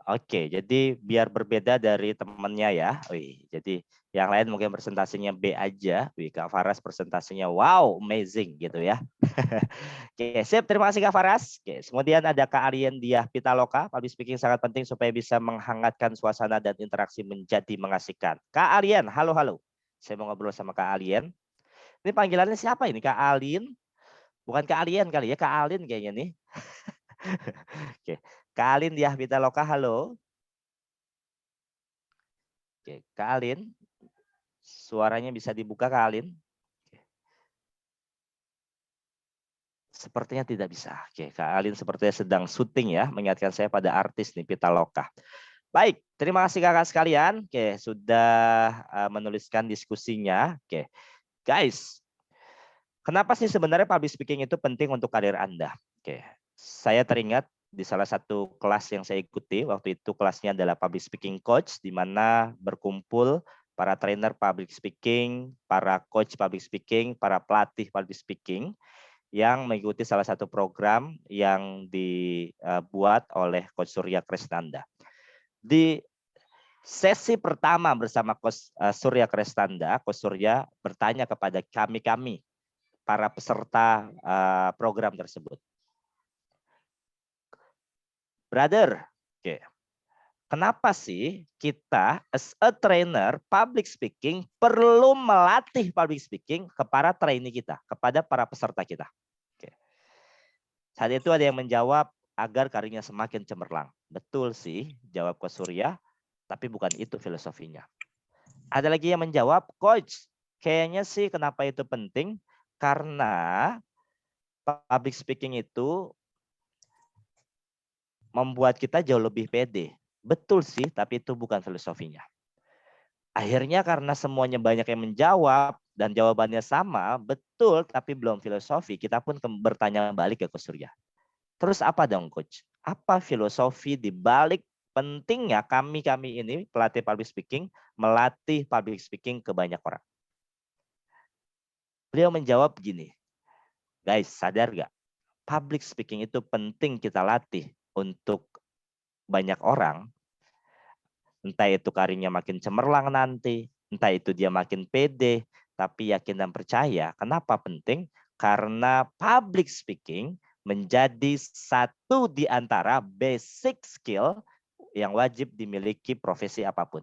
Oke, jadi biar berbeda dari temennya ya. Wih, jadi yang lain mungkin presentasinya B aja. Wih, Kak Faras presentasinya wow, amazing gitu ya. Oke, sip. Terima kasih Kak Faras. Oke, kemudian ada Kak Arien Diah Pitaloka. Public speaking sangat penting supaya bisa menghangatkan suasana dan interaksi menjadi mengasihkan. Kak Arien, halo halo. Saya mau ngobrol sama Kak Alien. Ini panggilannya siapa ini? Kak Alin? Bukan Kak Alien kali ya, Kak Alin kayaknya nih. Oke, Kak Alin Diah Pitaloka, halo. Oke, Kak Alin, suaranya bisa dibuka Kak Alin? Sepertinya tidak bisa. Oke, Kak Alin sepertinya sedang syuting ya, mengingatkan saya pada artis nih Pitaloka. Baik, terima kasih kakak sekalian. Oke, sudah menuliskan diskusinya. Oke, guys, kenapa sih sebenarnya public speaking itu penting untuk karir Anda? Oke, saya teringat di salah satu kelas yang saya ikuti, waktu itu kelasnya adalah public speaking coach, di mana berkumpul para trainer public speaking, para coach public speaking, para pelatih public speaking, yang mengikuti salah satu program yang dibuat oleh Coach Surya Kresnanda. Di sesi pertama bersama Coach Surya Kresnanda, Coach Surya bertanya kepada kami para peserta program tersebut. Brother, okay, kenapa sih kita as a trainer public speaking perlu melatih public speaking kepada trainee kita, kepada para peserta kita? Okay. Saat itu ada yang menjawab agar karirnya semakin cemerlang. Betul sih, jawab Coach Surya, tapi bukan itu filosofinya. Ada lagi yang menjawab, Coach, kayaknya sih kenapa itu penting? Karena public speaking itu membuat kita jauh lebih pede. Betul sih, tapi itu bukan filosofinya. Akhirnya karena semuanya banyak yang menjawab dan jawabannya sama, betul tapi belum filosofi, kita pun bertanya balik ke Coach Surya. Terus apa dong Coach? Apa filosofi di balik pentingnya kami ini pelatih public speaking melatih public speaking ke banyak orang? Beliau menjawab begini, guys sadar gak? Public speaking itu penting kita latih untuk banyak orang. Entah itu karirnya makin cemerlang nanti, entah itu dia makin pede, tapi yakin dan percaya. Kenapa penting? Karena public speaking menjadi satu di antara basic skill yang wajib dimiliki profesi apapun.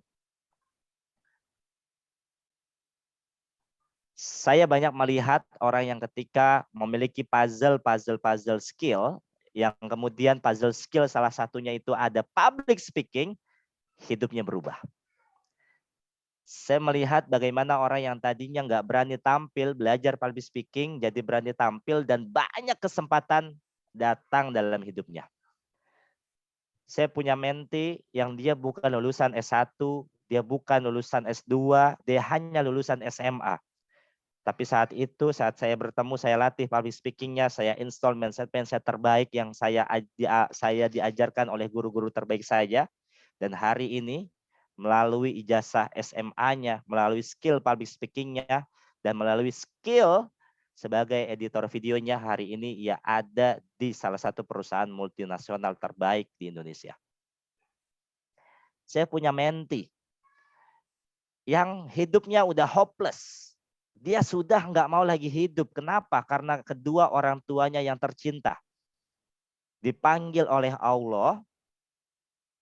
Saya banyak melihat orang yang ketika memiliki puzzle skill, yang kemudian puzzle skill salah satunya itu ada public speaking, hidupnya berubah. Saya melihat bagaimana orang yang tadinya nggak berani tampil, belajar public speaking, jadi berani tampil dan banyak kesempatan datang dalam hidupnya. Saya punya menti yang dia bukan lulusan S1, dia bukan lulusan S2, dia hanya lulusan SMA. Tapi saat itu, saat saya bertemu, saya latih public speaking-nya, saya install mindset terbaik yang saya diajarkan oleh guru-guru terbaik saya. Dan hari ini, melalui ijazah SMA-nya, melalui skill public speaking-nya, dan melalui skill sebagai editor videonya, hari ini ia ada di salah satu perusahaan multinasional terbaik di Indonesia. Saya punya menti yang hidupnya udah hopeless. Dia sudah nggak mau lagi hidup. Kenapa? Karena kedua orang tuanya yang tercinta dipanggil oleh Allah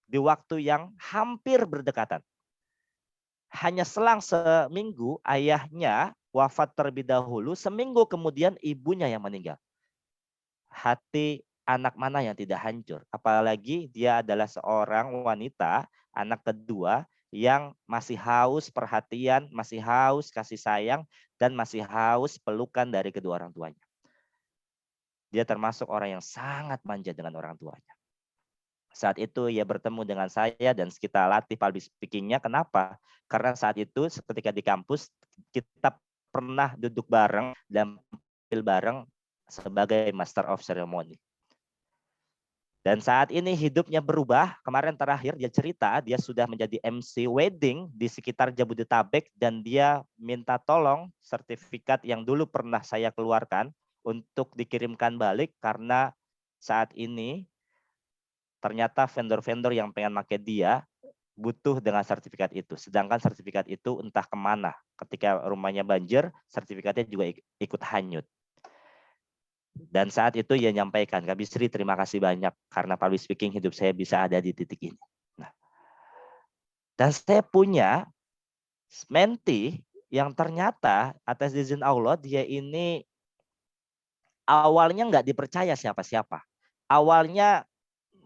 di waktu yang hampir berdekatan. Hanya selang seminggu ayahnya wafat terlebih dahulu, seminggu kemudian ibunya yang meninggal. Hati anak mana yang tidak hancur? Apalagi dia adalah seorang wanita, anak kedua yang masih haus perhatian, masih haus kasih sayang, dan masih haus pelukan dari kedua orang tuanya. Dia termasuk orang yang sangat manja dengan orang tuanya. Saat itu ia bertemu dengan saya dan kita latih public speaking-nya. Kenapa? Karena saat itu ketika di kampus kita pernah duduk bareng dan tampil bareng sebagai master of ceremony. Dan saat ini hidupnya berubah. Kemarin terakhir dia cerita dia sudah menjadi MC wedding di sekitar Jabodetabek dan dia minta tolong sertifikat yang dulu pernah saya keluarkan untuk dikirimkan balik karena saat ini ternyata vendor-vendor yang pengen pakai dia butuh dengan sertifikat itu. Sedangkan sertifikat itu entah kemana. Ketika rumahnya banjir, sertifikatnya juga ikut hanyut. Dan saat itu ia nyampaikan, Kak Bisri terima kasih banyak karena public speaking hidup saya bisa ada di titik ini. Nah, dan saya punya mentee yang ternyata atas izin Allah dia ini awalnya nggak dipercaya siapa-siapa. Awalnya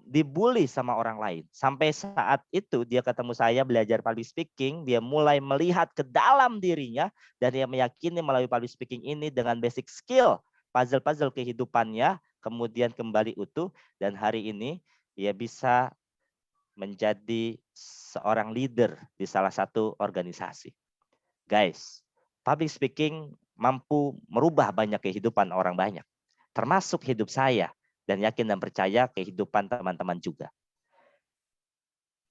dibully sama orang lain. Sampai saat itu dia ketemu saya belajar public speaking, dia mulai melihat ke dalam dirinya dan dia meyakini melalui public speaking ini dengan basic skill puzzle-puzzle kehidupannya kemudian kembali utuh dan hari ini dia bisa menjadi seorang leader di salah satu organisasi. Guys, public speaking mampu merubah banyak kehidupan orang banyak, termasuk hidup saya dan yakin dan percaya kehidupan teman-teman juga.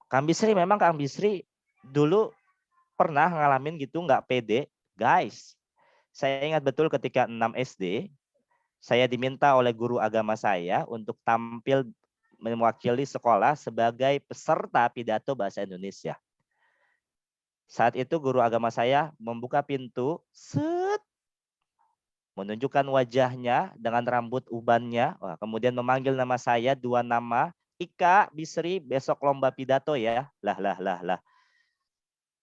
Kang Bisri memang Kang Bisri dulu pernah ngalamin gitu nggak pede. Guys, saya ingat betul ketika 6 SD, saya diminta oleh guru agama saya untuk tampil mewakili sekolah sebagai peserta pidato bahasa Indonesia. Saat itu guru agama saya membuka pintu, menunjukkan wajahnya dengan rambut ubannya, kemudian memanggil nama saya, 2 nama, Ika, Bisri, besok lomba pidato ya. Lah.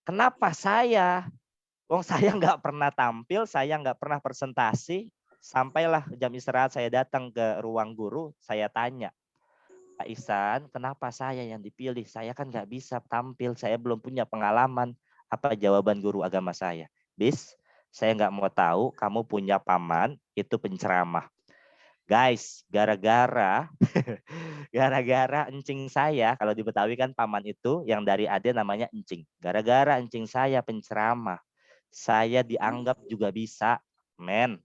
Kenapa saya? Wong saya nggak pernah tampil, saya nggak pernah presentasi. Sampailah jam istirahat saya datang ke ruang guru, saya tanya, Pak Ihsan, kenapa saya yang dipilih? Saya kan nggak bisa tampil, saya belum punya pengalaman. Apa jawaban guru agama saya? Bis, saya nggak mau tahu, kamu punya paman, itu penceramah. Guys, gara-gara encing saya, kalau di Betawi kan paman itu yang dari ade namanya encing. Gara-gara encing saya penceramah, saya dianggap juga bisa, men.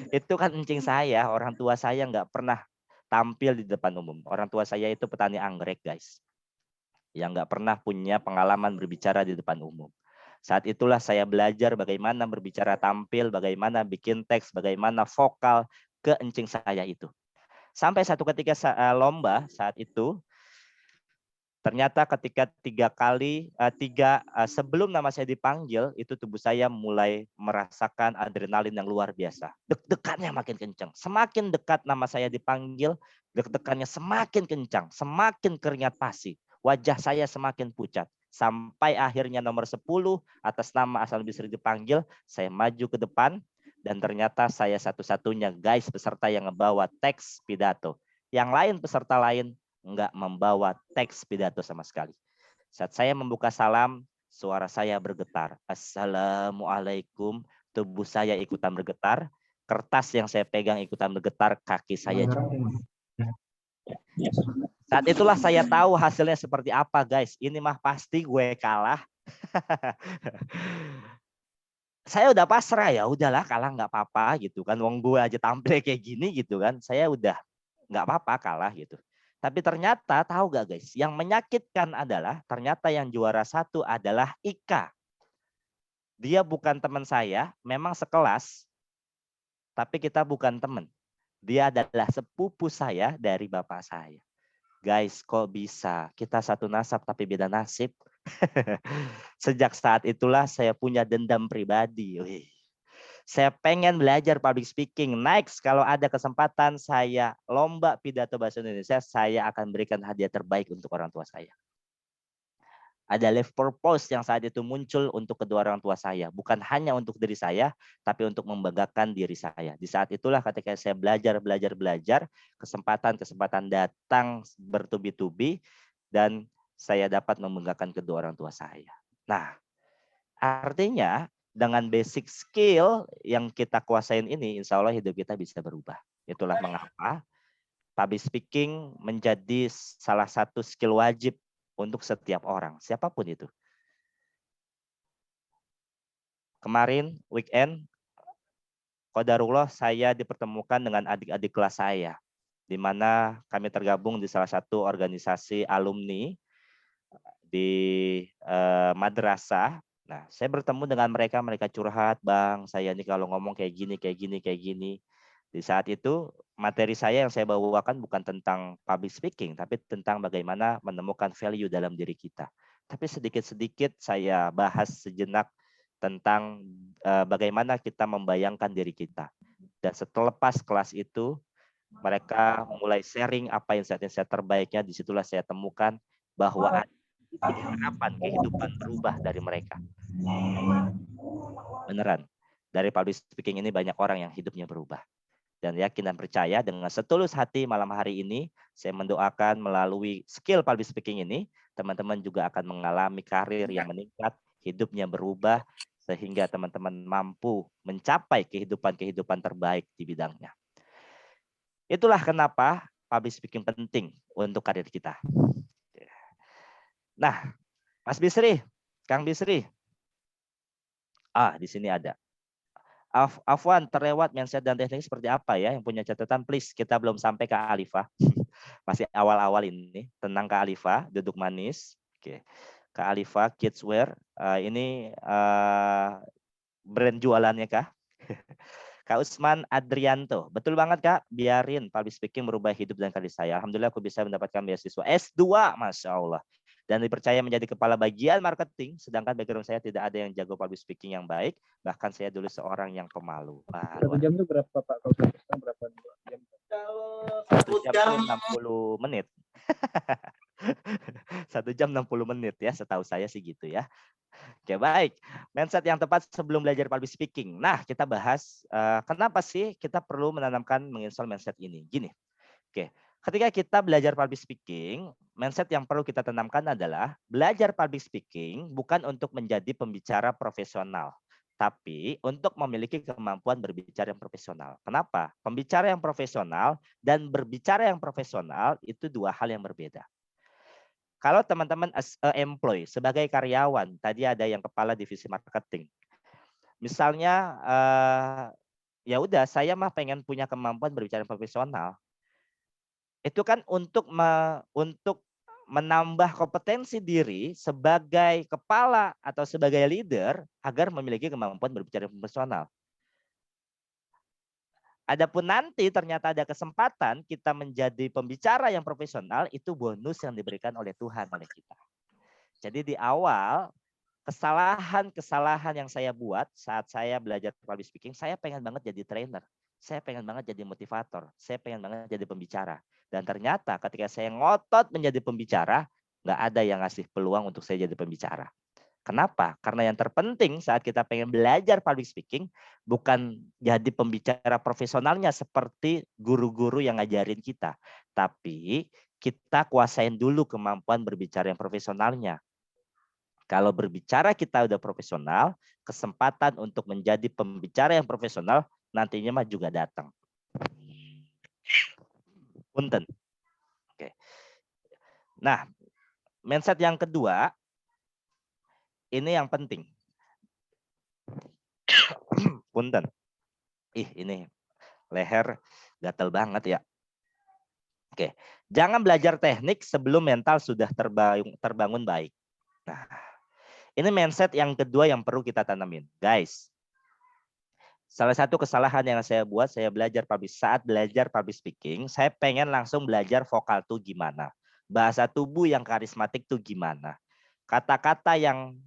Itu kan encing saya, orang tua saya nggak pernah tampil di depan umum. Orang tua saya itu petani anggrek, guys. Yang nggak pernah punya pengalaman berbicara di depan umum. Saat itulah saya belajar bagaimana berbicara tampil, bagaimana bikin teks, bagaimana vokal ke encing saya itu. Sampai satu ketika lomba saat itu, ternyata ketika sebelum nama saya dipanggil, itu tubuh saya mulai merasakan adrenalin yang luar biasa. Deg-degannya makin kencang. Semakin dekat nama saya dipanggil, deg-degannya semakin kencang, semakin keringat pasi. Wajah saya semakin pucat. Sampai akhirnya nomor 10 atas nama Asal Bisri dipanggil, saya maju ke depan dan ternyata saya satu-satunya guys peserta yang ngebawa teks pidato. Yang lain peserta lain enggak membawa teks pidato sama sekali. Saat saya membuka salam, suara saya bergetar. Assalamualaikum, tubuh saya ikutan bergetar, kertas yang saya pegang ikutan bergetar, kaki saya juga. Saat itulah saya tahu hasilnya seperti apa, guys. Ini mah pasti gue kalah. Saya udah pasrah ya, udahlah kalah nggak apa-apa gitu kan. Wong gue aja tampil kayak gini gitu kan. Saya udah nggak apa-apa kalah gitu. Tapi ternyata tahu gak guys, yang menyakitkan adalah ternyata yang juara 1 adalah Ika. Dia bukan teman saya, memang sekelas, tapi kita bukan teman. Dia adalah sepupu saya dari bapak saya. Guys, kok bisa? Kita satu nasab tapi beda nasib. Sejak saat itulah saya punya dendam pribadi. Wih. Saya pengen belajar public speaking. Next, kalau ada kesempatan saya lomba pidato bahasa Indonesia, saya akan berikan hadiah terbaik untuk orang tua saya. Ada life purpose yang saat itu muncul untuk kedua orang tua saya. Bukan hanya untuk diri saya, tapi untuk membanggakan diri saya. Di saat itulah ketika saya belajar, kesempatan datang bertubi-tubi, dan saya dapat membanggakan kedua orang tua saya. Nah, artinya dengan basic skill yang kita kuasain ini, insya Allah hidup kita bisa berubah. Itulah mengapa public speaking menjadi salah satu skill wajib untuk setiap orang, siapapun itu. Kemarin weekend, qadarullah saya dipertemukan dengan adik-adik kelas saya. di mana kami tergabung di salah satu organisasi alumni di madrasah. Nah, saya bertemu dengan mereka, mereka curhat, Bang, saya nih kalau ngomong kayak gini, kayak gini, kayak gini. Di saat itu, materi saya yang saya bawakan bukan tentang public speaking, tapi tentang bagaimana menemukan value dalam diri kita. Tapi sedikit-sedikit saya bahas sejenak tentang bagaimana kita membayangkan diri kita. Dan setelah kelas itu, mereka mulai sharing apa insight-insight terbaiknya. Disitulah saya temukan bahwa ada titik harapan kehidupan berubah dari mereka. Beneran. Dari public speaking ini banyak orang yang hidupnya berubah. Dan yakin dan percaya dengan setulus hati malam hari ini, saya mendoakan melalui skill public speaking ini, teman-teman juga akan mengalami karir yang meningkat, hidupnya berubah, sehingga teman-teman mampu mencapai kehidupan-kehidupan terbaik di bidangnya. Itulah kenapa public speaking penting untuk karir kita. Nah, Mas Bisri, Kang Bisri. Di sini ada. Afwan, terlewat mindset dan teknik seperti apa ya? Yang punya catatan, please. Kita belum sampai ke Alifa. Masih awal-awal ini. Tenang Kak Alifa, duduk manis. Oke. Kak Alifa, Kidswear. Ini brand jualannya Kak. Kak Usman Adrianto. Betul banget Kak, biarin public speaking merubah hidup dan karir saya. Alhamdulillah aku bisa mendapatkan beasiswa S2, Masya Allah. Dan dipercaya menjadi kepala bagian marketing, sedangkan background saya tidak ada yang jago public speaking yang baik, bahkan saya dulu seorang yang pemalu.
Satu jam itu berapa Pak? Kalau berapa jam?
Kalau 1 jam itu 60 menit. 1 jam 60 menit ya, setahu saya sih gitu ya. Oke, baik. Mindset yang tepat sebelum belajar public speaking. Nah, kita bahas kenapa sih kita perlu menanamkan menginstall mindset ini. Gini. Oke, ketika kita belajar public speaking, mindset yang perlu kita tanamkan adalah belajar public speaking bukan untuk menjadi pembicara profesional, tapi untuk memiliki kemampuan berbicara yang profesional. Kenapa? Pembicara yang profesional dan berbicara yang profesional itu dua hal yang berbeda. Kalau teman-teman as a employee, sebagai karyawan, tadi ada yang kepala divisi marketing. Misalnya, ya udah, saya mah pengen punya kemampuan berbicara profesional. Itu kan untuk menambah kompetensi diri sebagai kepala atau sebagai leader agar memiliki kemampuan berbicara profesional. Adapun nanti ternyata ada kesempatan kita menjadi pembicara yang profesional, itu bonus yang diberikan oleh Tuhan oleh kita. Jadi di awal, kesalahan yang saya buat saat saya belajar public speaking, saya pengen banget jadi trainer. Saya pengen banget jadi motivator. Saya pengen banget jadi pembicara. Dan ternyata ketika saya ngotot menjadi pembicara, nggak ada yang ngasih peluang untuk saya jadi pembicara. Kenapa? Karena yang terpenting saat kita pengen belajar public speaking bukan jadi pembicara profesionalnya seperti guru-guru yang ngajarin kita. Tapi kita kuasain dulu kemampuan berbicara yang profesionalnya. Kalau berbicara kita udah profesional, kesempatan untuk menjadi pembicara yang profesional nantinya mah juga datang. Punten. Oke. Nah, mindset yang kedua, ini yang penting. Punten. Ini leher gatel banget ya. Oke, jangan belajar teknik sebelum mental sudah terbangun baik. Nah, ini mindset yang kedua yang perlu kita tanamin. Guys, salah satu kesalahan yang saya buat, saat belajar public speaking, saya pengen langsung belajar vokal tuh gimana. Bahasa tubuh yang karismatik tuh gimana. Kata-kata yang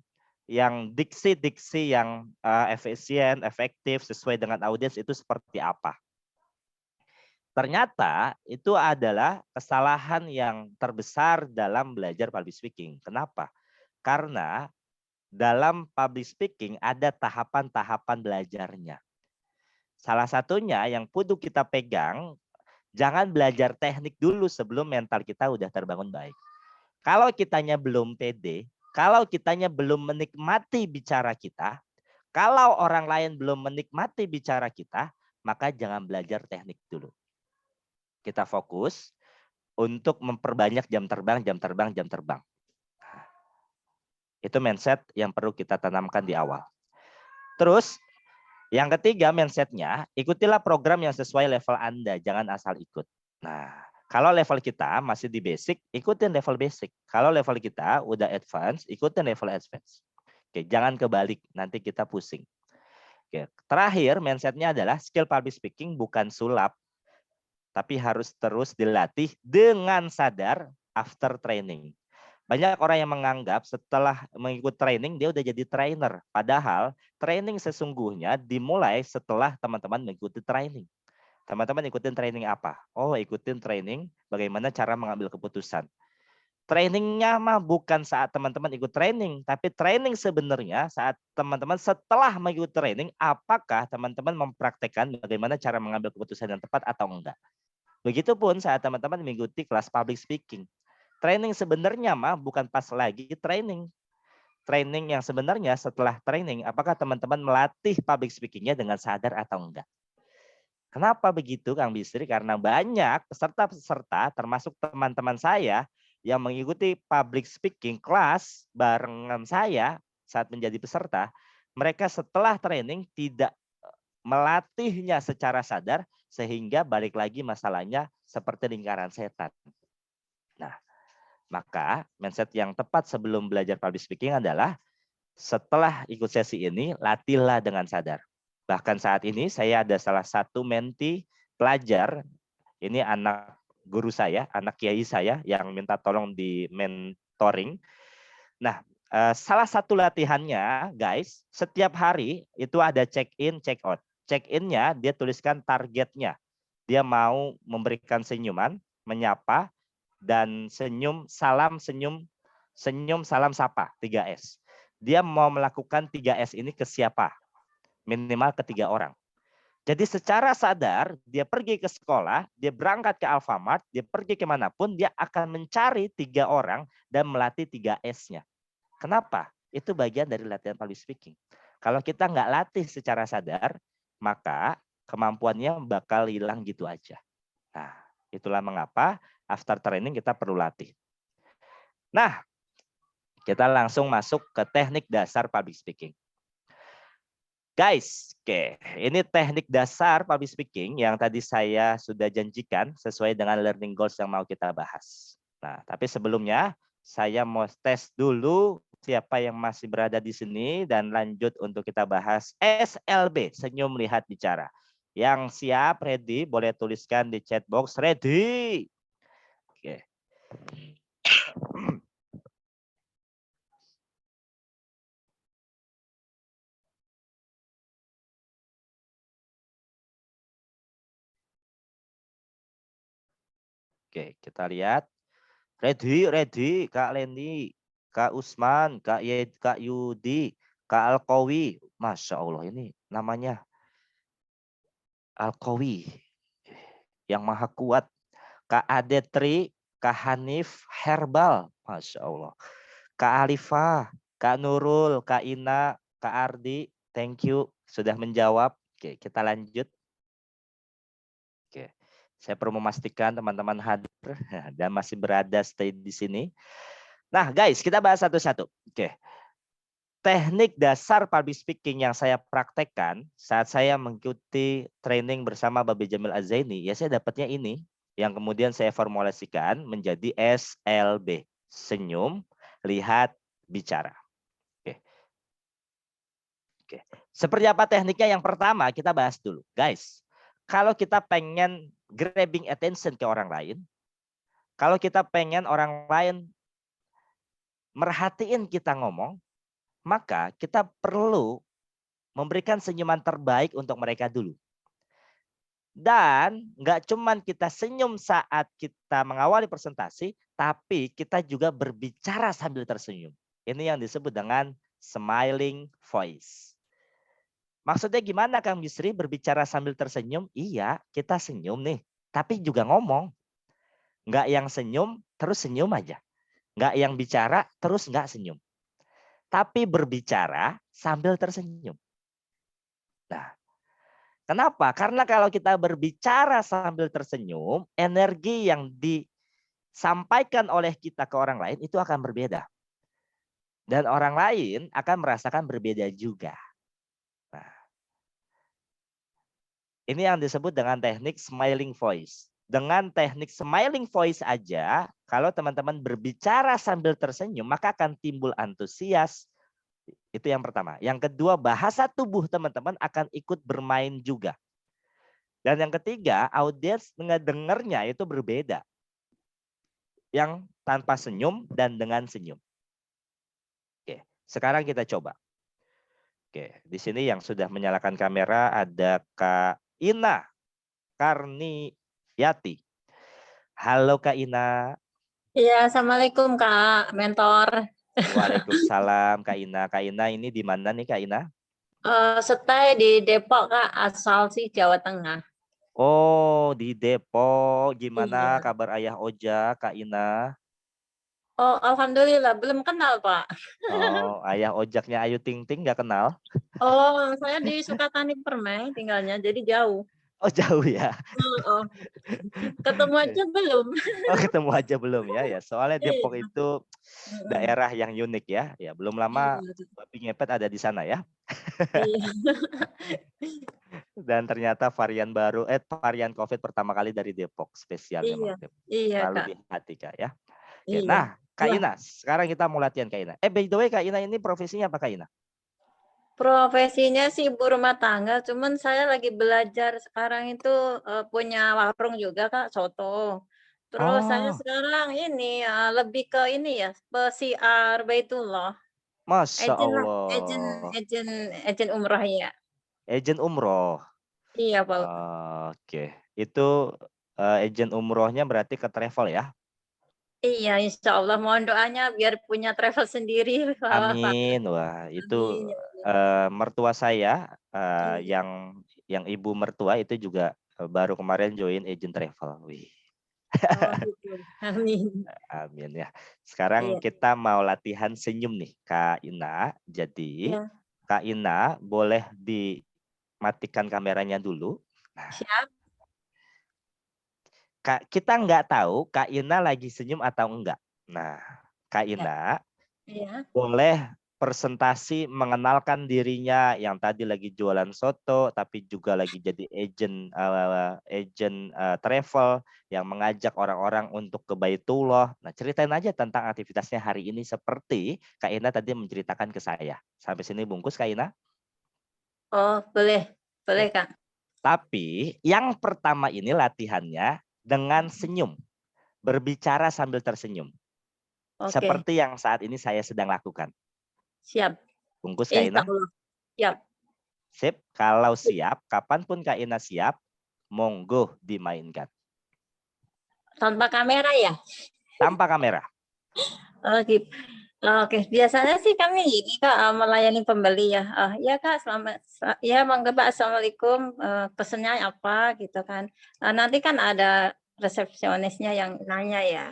diksi-diksi yang efisien, efektif, sesuai dengan audiens itu seperti apa. Ternyata itu adalah kesalahan yang terbesar dalam belajar public speaking. Kenapa? Karena dalam public speaking ada tahapan-tahapan belajarnya. Salah satunya yang kudu kita pegang, jangan belajar teknik dulu sebelum mental kita udah terbangun baik. Kalau kitanya belum pede, kalau kitanya belum menikmati bicara kita, kalau orang lain belum menikmati bicara kita, maka jangan belajar teknik dulu. Kita fokus untuk memperbanyak jam terbang. Itu mindset yang perlu kita tanamkan di awal. Terus, yang ketiga mindsetnya, ikutilah program yang sesuai level Anda, jangan asal ikut. Nah, kalau level kita masih di basic, ikutin level basic. Kalau level kita udah advance, ikutin level advance. Oke, jangan kebalik, nanti kita pusing. Oke, terakhir mindsetnya adalah skill public speaking bukan sulap, tapi harus terus dilatih dengan sadar after training. Banyak orang yang menganggap setelah mengikut training dia udah jadi trainer. Padahal training sesungguhnya dimulai setelah teman-teman mengikuti training. Teman-teman ikutin training apa? Oh, ikutin training bagaimana cara mengambil keputusan. Trainingnya mah bukan saat teman-teman ikut training, tapi training sebenarnya saat teman-teman setelah mengikuti training, apakah teman-teman mempraktekkan bagaimana cara mengambil keputusan yang tepat atau enggak. Begitupun saat teman-teman mengikuti kelas public speaking. Training sebenarnya mah bukan pas lagi training. Training yang sebenarnya setelah training, apakah teman-teman melatih public speaking-nya dengan sadar atau enggak. Kenapa begitu Kang Bisri? Karena banyak peserta-peserta termasuk teman-teman saya yang mengikuti public speaking kelas barengan saya saat menjadi peserta, mereka setelah training tidak melatihnya secara sadar sehingga balik lagi masalahnya seperti lingkaran setan. Nah, maka mindset yang tepat sebelum belajar public speaking adalah setelah ikut sesi ini latihlah dengan sadar. Bahkan saat ini saya ada salah satu menti pelajar, ini anak guru saya, anak kiai saya yang minta tolong di mentoring. Nah, salah satu latihannya guys, setiap hari itu ada check-in, check-out. Check-in-nya dia tuliskan targetnya. Dia mau memberikan senyuman, menyapa, dan senyum, salam, salam, sapa, 3S. Dia mau melakukan 3S ini ke siapa? Minimal ke 3 orang. Jadi secara sadar, dia pergi ke sekolah, dia berangkat ke Alfamart, dia pergi kemanapun, dia akan mencari 3 orang dan melatih 3S-nya. Kenapa? Itu bagian dari latihan public speaking. Kalau kita nggak latih secara sadar, maka kemampuannya bakal hilang gitu aja. Nah, itulah mengapa after training kita perlu latih. Nah, kita langsung masuk ke teknik dasar public speaking. Guys, oke, ini teknik dasar public speaking yang tadi saya sudah janjikan sesuai dengan learning goals yang mau kita bahas. Nah, tapi sebelumnya saya mau tes dulu siapa yang masih berada di sini dan lanjut untuk kita bahas SLB, senyum lihat bicara. Yang siap, ready, boleh tuliskan di chat box, ready. Oke. Oke, kita lihat. Ready, Kak Lendi, Kak Usman, Kak Yudi, Kak Alkowi. Masya Allah, ini namanya Alkowi yang maha kuat. Kak Adetri, Kak Hanif, Herbal. Masya Allah. Kak Alifah, Kak Nurul, Kak Ina, Kak Ardi. Thank you sudah menjawab. Oke, kita lanjut. Oke. Saya perlu memastikan teman-teman hadir dan masih berada stay di sini. Nah, guys, kita bahas satu-satu. Oke. Teknik dasar public speaking yang saya praktekkan saat saya mengikuti training bersama Babe Jamil Azaini, ya saya dapatnya ini yang kemudian saya formulasikan menjadi SLB. Senyum, lihat, bicara. Oke. Oke. Seperti apa tekniknya? Yang pertama kita bahas dulu. Guys, kalau kita pengen grabbing attention ke orang lain, kalau kita pengen orang lain merhatiin kita ngomong, maka kita perlu memberikan senyuman terbaik untuk mereka dulu. Dan nggak cuman kita senyum saat kita mengawali presentasi, tapi kita juga berbicara sambil tersenyum. Ini yang disebut dengan smiling voice. Maksudnya gimana Kang Bisri berbicara sambil tersenyum? Iya, kita senyum nih, tapi juga ngomong. Nggak yang senyum, terus senyum aja. Nggak yang bicara, terus nggak senyum. Tapi berbicara sambil tersenyum. Nah, kenapa? Karena kalau kita berbicara sambil tersenyum, energi yang disampaikan oleh kita ke orang lain itu akan berbeda. Dan orang lain akan merasakan berbeda juga. Nah, ini yang disebut dengan teknik smiling voice. dengan teknik smiling voice aja, kalau teman-teman berbicara sambil tersenyum, maka akan timbul antusias. Itu yang pertama. Yang kedua, bahasa tubuh teman-teman akan ikut bermain juga. Dan yang ketiga, audiens ngedengernya itu berbeda. Yang tanpa senyum dan dengan senyum. Oke, sekarang kita coba. Oke, di sini yang sudah menyalakan kamera ada Kak Ina Karniyati. Halo Kak Ina.
Iya, Assalamualaikum Kak Mentor.
Waalaikumsalam Kak Ina. Kak Ina ini di mana nih Kak Ina?
Stay di Depok Kak, asal sih Jawa Tengah.
Oh, di Depok. Gimana
Iya.
kabar Ayah Oja, Kak Ina?
Oh, alhamdulillah belum kenal Pak.
Oh, Ayah Ojaknya Ayu Ting Ting nggak kenal?
Oh, saya di Sukatani Permai tinggalnya, jadi jauh.
Oh, jauh ya.
Oh, ketemu aja belum.
Oh, ketemu aja belum ya. Ya, soalnya Depok
Iya.
itu daerah yang unik ya. Ya, belum lama
Iya.
babi ngepet ada di sana ya.
Iya.
Dan ternyata varian COVID pertama kali dari Depok, spesial
Iya.
memang Depok.
Iya
Selalu
Kak.
di hati Kak ya. Oke,
Iya.
nah, Kak
Wah,
Ina, sekarang kita mau latihan Kak Ina. By the way Kak Ina ini profesinya apa Kak Ina?
profesinya sih ibu rumah tangga, cuman saya lagi belajar sekarang itu punya warung juga Kak, soto. Terus saya
Oh,
sekarang ini lebih ke ini ya, pesiar Baitullah.
Masya
Agent lah,
Allah.
agent umrah ya.
Agent umroh.
Iya Pak.
Oke, itu agent umrohnya berarti ke travel ya?
Iya, insya Allah mohon doanya biar punya travel sendiri Pak.
Amin. Wah, itu
Amin.
mertua saya
Iya.
yang ibu mertua itu juga baru kemarin join agent travel. Wih,
Oh gitu. Amin.
amin ya. Sekarang
Iya.
kita mau latihan senyum nih, Kak Ina. Jadi,
Iya.
Kak Ina boleh dimatikan kameranya dulu. Nah,
Siap.
Kita nggak tahu Kak Ina lagi senyum atau enggak. Nah, Kak
Ya.
Ina
Iya.
boleh presentasi mengenalkan dirinya yang tadi lagi jualan soto, tapi juga lagi jadi agent travel yang mengajak orang-orang untuk ke Baitullah. Nah, ceritain aja tentang aktivitasnya hari ini seperti Kak Ina tadi menceritakan ke saya. Sampai sini bungkus Kak Ina.
Oh, boleh. Boleh Kak.
Tapi yang pertama ini latihannya dengan senyum. Berbicara sambil tersenyum.
Oke.
Seperti yang saat ini saya sedang lakukan.
Siap.
Bungkus Kak
Insya
Ina.
Allah. Siap.
Sip. Kalau siap, kapanpun Kak Ina siap, monggo dimainkan.
Tanpa kamera ya?
Tanpa kamera.
Oke. Oke, biasanya sih kami ini Kak melayani pembeli ya. Ya Kak, ya monggo Pak, Assalamualaikum. Pesennya apa gitu kan? Nanti kan ada resepsionisnya yang nanya ya.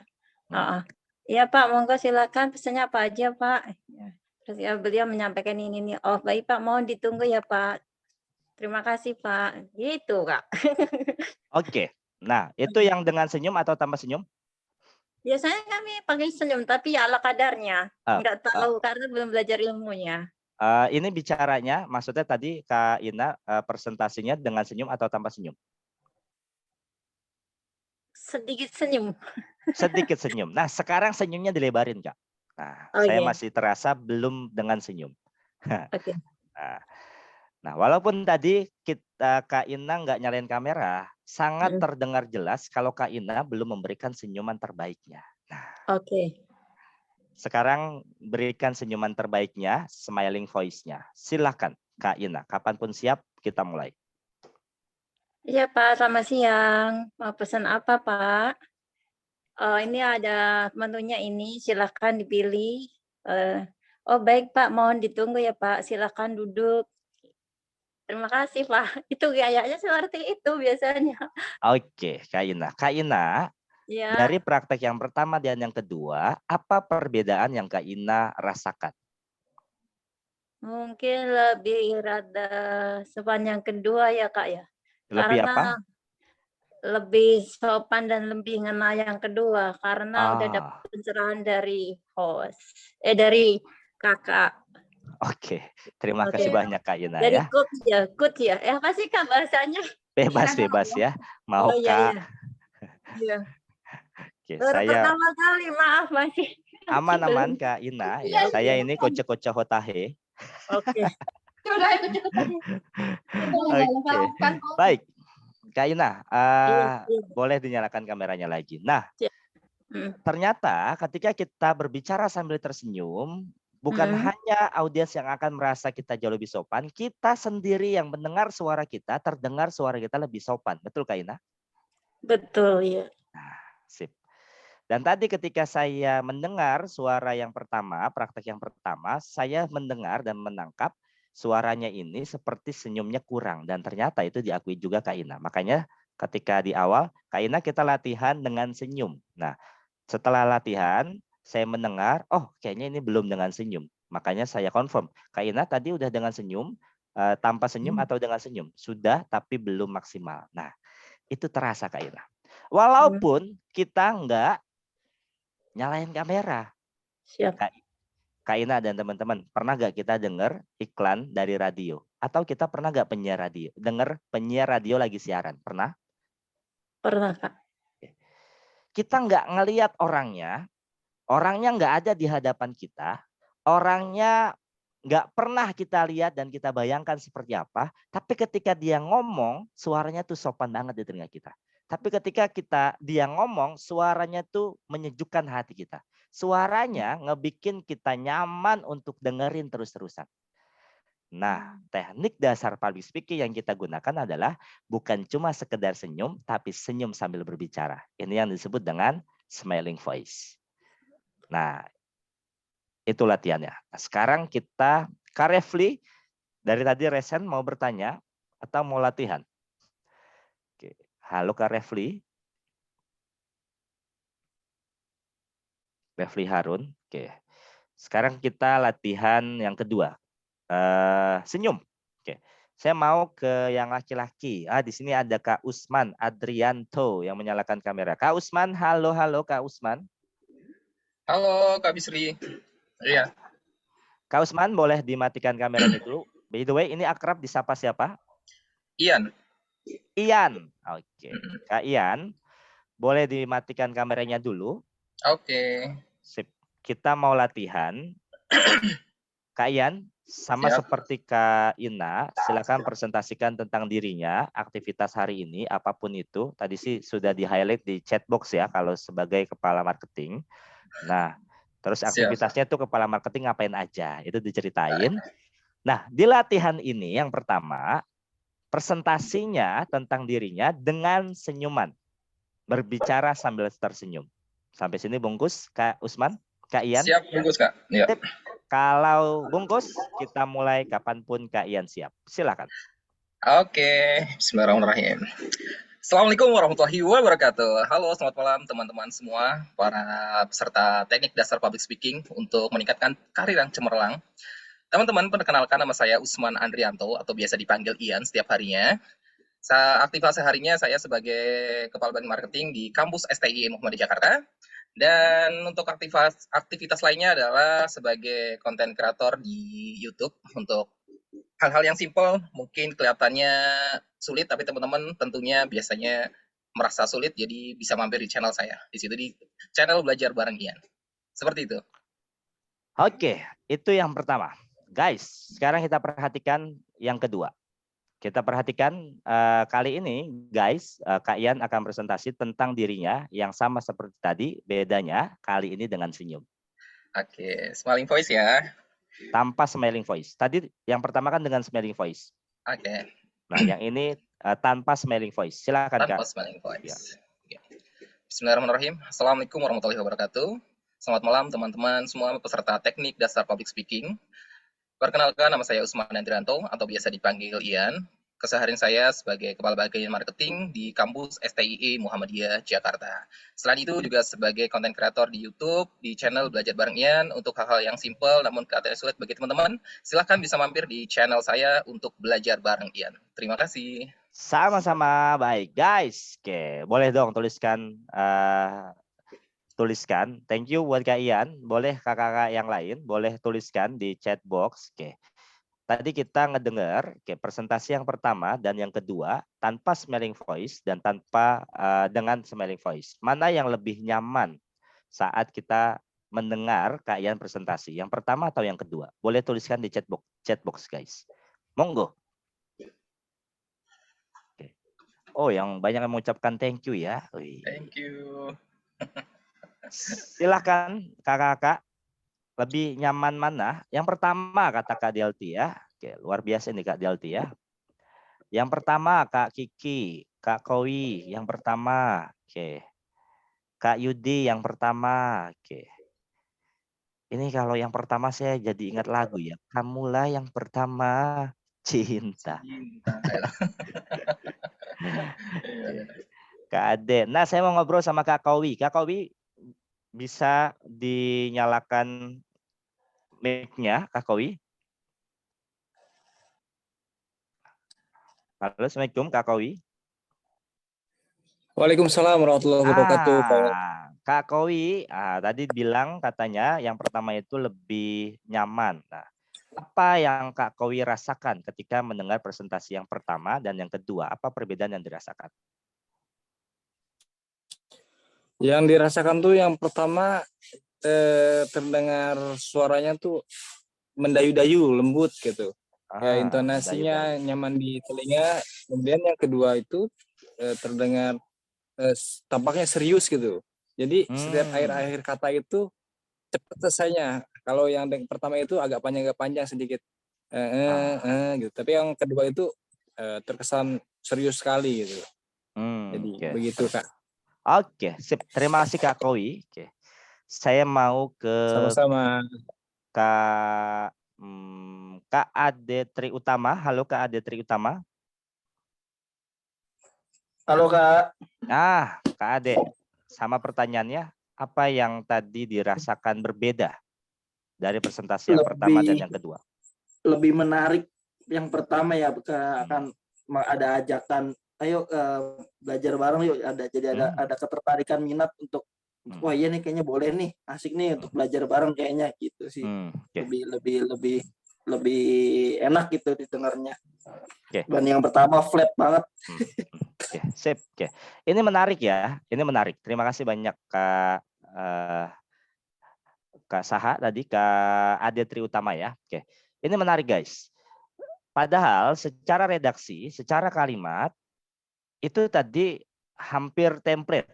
Iya Pak, monggo silakan pesennya apa aja Pak. Terus ya beliau menyampaikan ini. Oh baik Pak, mohon ditunggu ya Pak. Terima kasih Pak. Gitu Kak.
Oke. Nah, itu yang dengan senyum atau tanpa senyum?
Biasanya kami pakai senyum, tapi ya ala kadarnya. Nggak tahu karena belum belajar ilmunya.
Ini bicaranya, maksudnya tadi Kak Ina presentasinya dengan senyum atau tanpa senyum?
Sedikit senyum.
Sedikit senyum. Nah, sekarang senyumnya dilebarin, Kak. Nah, saya masih terasa belum dengan senyum.
Oke.
Nah, walaupun tadi Kak Ina nggak nyalain kamera, sangat terdengar jelas kalau Kak Ina belum memberikan senyuman terbaiknya. Nah,
Oke.
Sekarang berikan senyuman terbaiknya, smiling voice-nya. Silakan Kak Ina, kapanpun siap kita mulai.
Iya Pak, selamat siang. Mau pesan apa Pak? Ini ada menunya ini, silakan dipilih. Oh baik Pak, mohon ditunggu ya Pak, silakan duduk. Terima kasih Pak. Itu gayanya seperti itu biasanya.
Oke, Kak Ina. Kak Ina,
Ya.
dari praktek yang pertama dan yang kedua, apa perbedaan yang Kak Ina rasakan?
Mungkin lebih rada sepanjang kedua ya Kak ya.
Lebih
Karena
apa?
lebih sopan dan lebih ngena yang kedua karena udah dapat pencerahan dari dari kakak.
Oke, terima kasih banyak Kak Ina
dari
ya.
coach ya. Apa sih Kak bahasanya?
Bebas ya. Mau
Oh,
Kak.
iya. Iya.
Oke,
Baru
saya
pertama kali, maaf masih.
aman-aman Kak Ina. Ya, saya ini koce-koce hotahe.
Oke.
Oke, baik. Kak Ina,
Iya, iya.
boleh dinyalakan kameranya lagi. Nah,
Mm,
ternyata ketika kita berbicara sambil tersenyum, bukan
mm.
hanya audiens yang akan merasa kita jauh lebih sopan, kita sendiri yang mendengar suara kita, terdengar suara kita lebih sopan. Betul Kak Ina?
Betul, ya.
Sip. Dan tadi ketika saya mendengar suara yang pertama, praktek yang pertama, saya mendengar dan menangkap suaranya ini seperti senyumnya kurang. Dan ternyata itu diakui juga Kak Ina. Makanya ketika di awal, Kak Ina kita latihan dengan senyum. Nah, setelah latihan, saya mendengar, oh kayaknya ini belum dengan senyum. Makanya saya confirm, Kak Ina tadi udah dengan senyum, tanpa senyum atau dengan senyum. Sudah, tapi belum maksimal. Nah, itu terasa Kak Ina. Walaupun kita enggak nyalain kamera.
Siap.
Kak Ina dan teman-teman, pernah nggak kita dengar iklan dari radio? Atau kita pernah nggak penyiar radio? Dengar penyiar radio lagi siaran? Pernah?
Pernah, Kak.
Kita nggak ngelihat orangnya nggak ada di hadapan kita, orangnya nggak pernah kita lihat dan kita bayangkan seperti apa, tapi ketika dia ngomong, suaranya tuh sopan banget di telinga kita. Tapi ketika dia ngomong, suaranya tuh menyejukkan hati kita. Suaranya ngebikin kita nyaman untuk dengerin terus-terusan. Nah, teknik dasar public speaking yang kita gunakan adalah bukan cuma sekedar senyum, tapi senyum sambil berbicara. Ini yang disebut dengan smiling voice. Nah, itu latihannya. Nah, sekarang kita, Kak Refli, dari tadi Resen mau bertanya atau mau latihan? Oke. Halo Kak Refli. Refli Harun. Oke. Sekarang kita latihan yang kedua. Senyum. Oke. Saya mau ke yang laki-laki. Di sini ada Kak Usman Adrianto yang menyalakan kamera. Kak Usman, halo Kak Usman.
Halo Kak Bisri. Iya.
Kak Usman boleh dimatikan kameranya dulu. By the way, ini akrab disapa siapa?
Ian.
Ian. Oke. Kak Ian, boleh dimatikan kameranya dulu.
Oke.
Sip. Kita mau latihan. Kak Ian, sama
Siap.
seperti Kak Ina, silakan presentasikan tentang dirinya, aktivitas hari ini, apapun itu. Tadi sih sudah di-highlight di chat box ya, kalau sebagai kepala marketing. Nah, terus aktivitasnya tuh kepala marketing ngapain aja, itu diceritain. Nah, di latihan ini yang pertama, presentasinya tentang dirinya dengan senyuman. Berbicara sambil tersenyum. Sampai sini bungkus, Kak Usman, Kak Ian.
Siap, bungkus Kak. Ya.
Kalau bungkus, kita mulai kapanpun Kak Ian siap. Silakan.
Oke, bismillahirrahmanirrahim. Assalamualaikum warahmatullahi wabarakatuh. Halo, selamat malam teman-teman semua, para peserta teknik dasar public speaking untuk meningkatkan karir yang cemerlang. Teman-teman, perkenalkan nama saya Usman Andrianto atau biasa dipanggil Ian setiap harinya. Aktivitas seharinya saya sebagai kepala bagian marketing di kampus STI Muhammadiyah Jakarta. Dan untuk aktivitas lainnya adalah sebagai konten kreator di YouTube untuk hal-hal yang simpel, mungkin kelihatannya sulit, tapi teman-teman tentunya biasanya merasa sulit, jadi bisa mampir di channel saya. Di situ di channel Belajar Bareng Ian. Seperti itu.
Oke, itu yang pertama. Guys, sekarang kita perhatikan yang kedua. Kita perhatikan kali ini, guys, Kak Ian akan presentasi tentang dirinya yang sama seperti tadi, bedanya kali ini dengan senyum.
Oke, smiling voice ya.
Tanpa smiling voice. Tadi yang pertama kan dengan smiling voice.
Oke.
Nah, yang ini tanpa smiling voice. Silakan Kak.
Tanpa smiling voice. Ya. Bismillahirrahmanirrahim. Assalamualaikum warahmatullahi wabarakatuh. Selamat malam teman-teman semua peserta teknik dasar public speaking. Perkenalkan, nama saya Usman Andrianto atau biasa dipanggil Ian. Keseharian saya sebagai kepala bagian marketing di kampus STIE Muhammadiyah Jakarta. Selain itu juga sebagai konten kreator di YouTube, di channel Belajar Bareng Ian untuk hal-hal yang simple namun kelihatannya sulit bagi teman-teman. Silahkan bisa mampir di channel saya untuk Belajar Bareng Ian. Terima kasih.
Sama-sama, baik guys. Oke, boleh dong tuliskan thank you buat Kak Ian, boleh kakak-kakak yang lain boleh tuliskan di chat box. Oke. tadi kita ngedengar presentasi yang pertama dan yang kedua tanpa smelling voice dan tanpa dengan smelling voice. Mana yang lebih nyaman saat kita mendengar Kak Ian presentasi? Yang pertama atau yang kedua? Boleh tuliskan di chat box guys. Monggo. Oke. Oh, yang banyak yang mengucapkan thank you ya.
Thank you.
Silakan kakak-kakak. Lebih nyaman mana? Yang pertama kata Kak Delti ya. Oke, luar biasa nih Kak Delti ya. Yang pertama Kak Kiki, Kak Kowi yang pertama. Oke. Kak Yudi yang pertama. Oke. Ini kalau yang pertama saya jadi ingat lagu ya. Kamulah yang pertama cinta.
Cinta. Iya.
Kak Ade. Nah, saya mau ngobrol sama Kak Kowi. Kak Kowi bisa dinyalakan mic-nya, Kak Kowi? Halo, Assalamualaikum Kak Kowi.
Waalaikumsalam warahmatullahi wabarakatuh.
Kak Kowi, tadi bilang katanya yang pertama itu lebih nyaman. Nah, apa yang Kak Kowi rasakan ketika mendengar presentasi yang pertama dan yang kedua? Apa perbedaan yang dirasakan?
Yang dirasakan tuh yang pertama terdengar suaranya tuh mendayu-dayu, lembut gitu. Ya intonasinya nyaman di telinga. Kemudian yang kedua itu terdengar tampaknya serius gitu. Jadi setiap akhir-akhir kata itu cepat selesainya. Kalau yang pertama itu agak panjang sedikit. Gitu. Tapi yang kedua itu terkesan serius sekali gitu. Jadi begitu Kak.
Oke, sip. Terima kasih Kak Kowi. Oke. Saya mau ke
sama-sama
Kak Ade Tri Utama. Halo Kak Ade Tri Utama.
Halo Kak.
Kak Ade, sama pertanyaannya, apa yang tadi dirasakan berbeda dari presentasi yang pertama dan yang kedua?
Lebih menarik yang pertama ya, akan ada ajakan, ayo belajar bareng yuk, ada ketertarikan minat untuk wah iya nih kayaknya boleh nih, asik nih untuk belajar bareng kayaknya gitu sih. Lebih enak gitu didengarnya. Dan yang pertama flat banget.
Sip. Ini menarik ya. Ini menarik. Terima kasih banyak Kak Saha tadi, Kak Ade Tri Utama ya. Oke. Ini menarik guys. Padahal secara redaksi, secara kalimat itu tadi hampir template.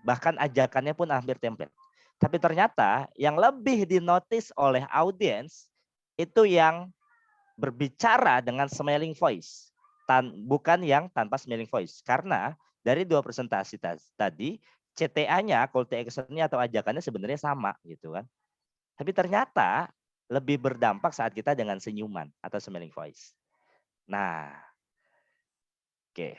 Bahkan ajakannya pun hampir template. Tapi ternyata yang lebih dinotis oleh audiens itu yang berbicara dengan smelling voice. Bukan yang tanpa smelling voice. Karena dari dua presentasi tadi, CTA-nya, call to action-nya atau ajakannya sebenarnya sama gitu kan. Tapi ternyata lebih berdampak saat kita dengan senyuman atau smelling voice. Nah, oke.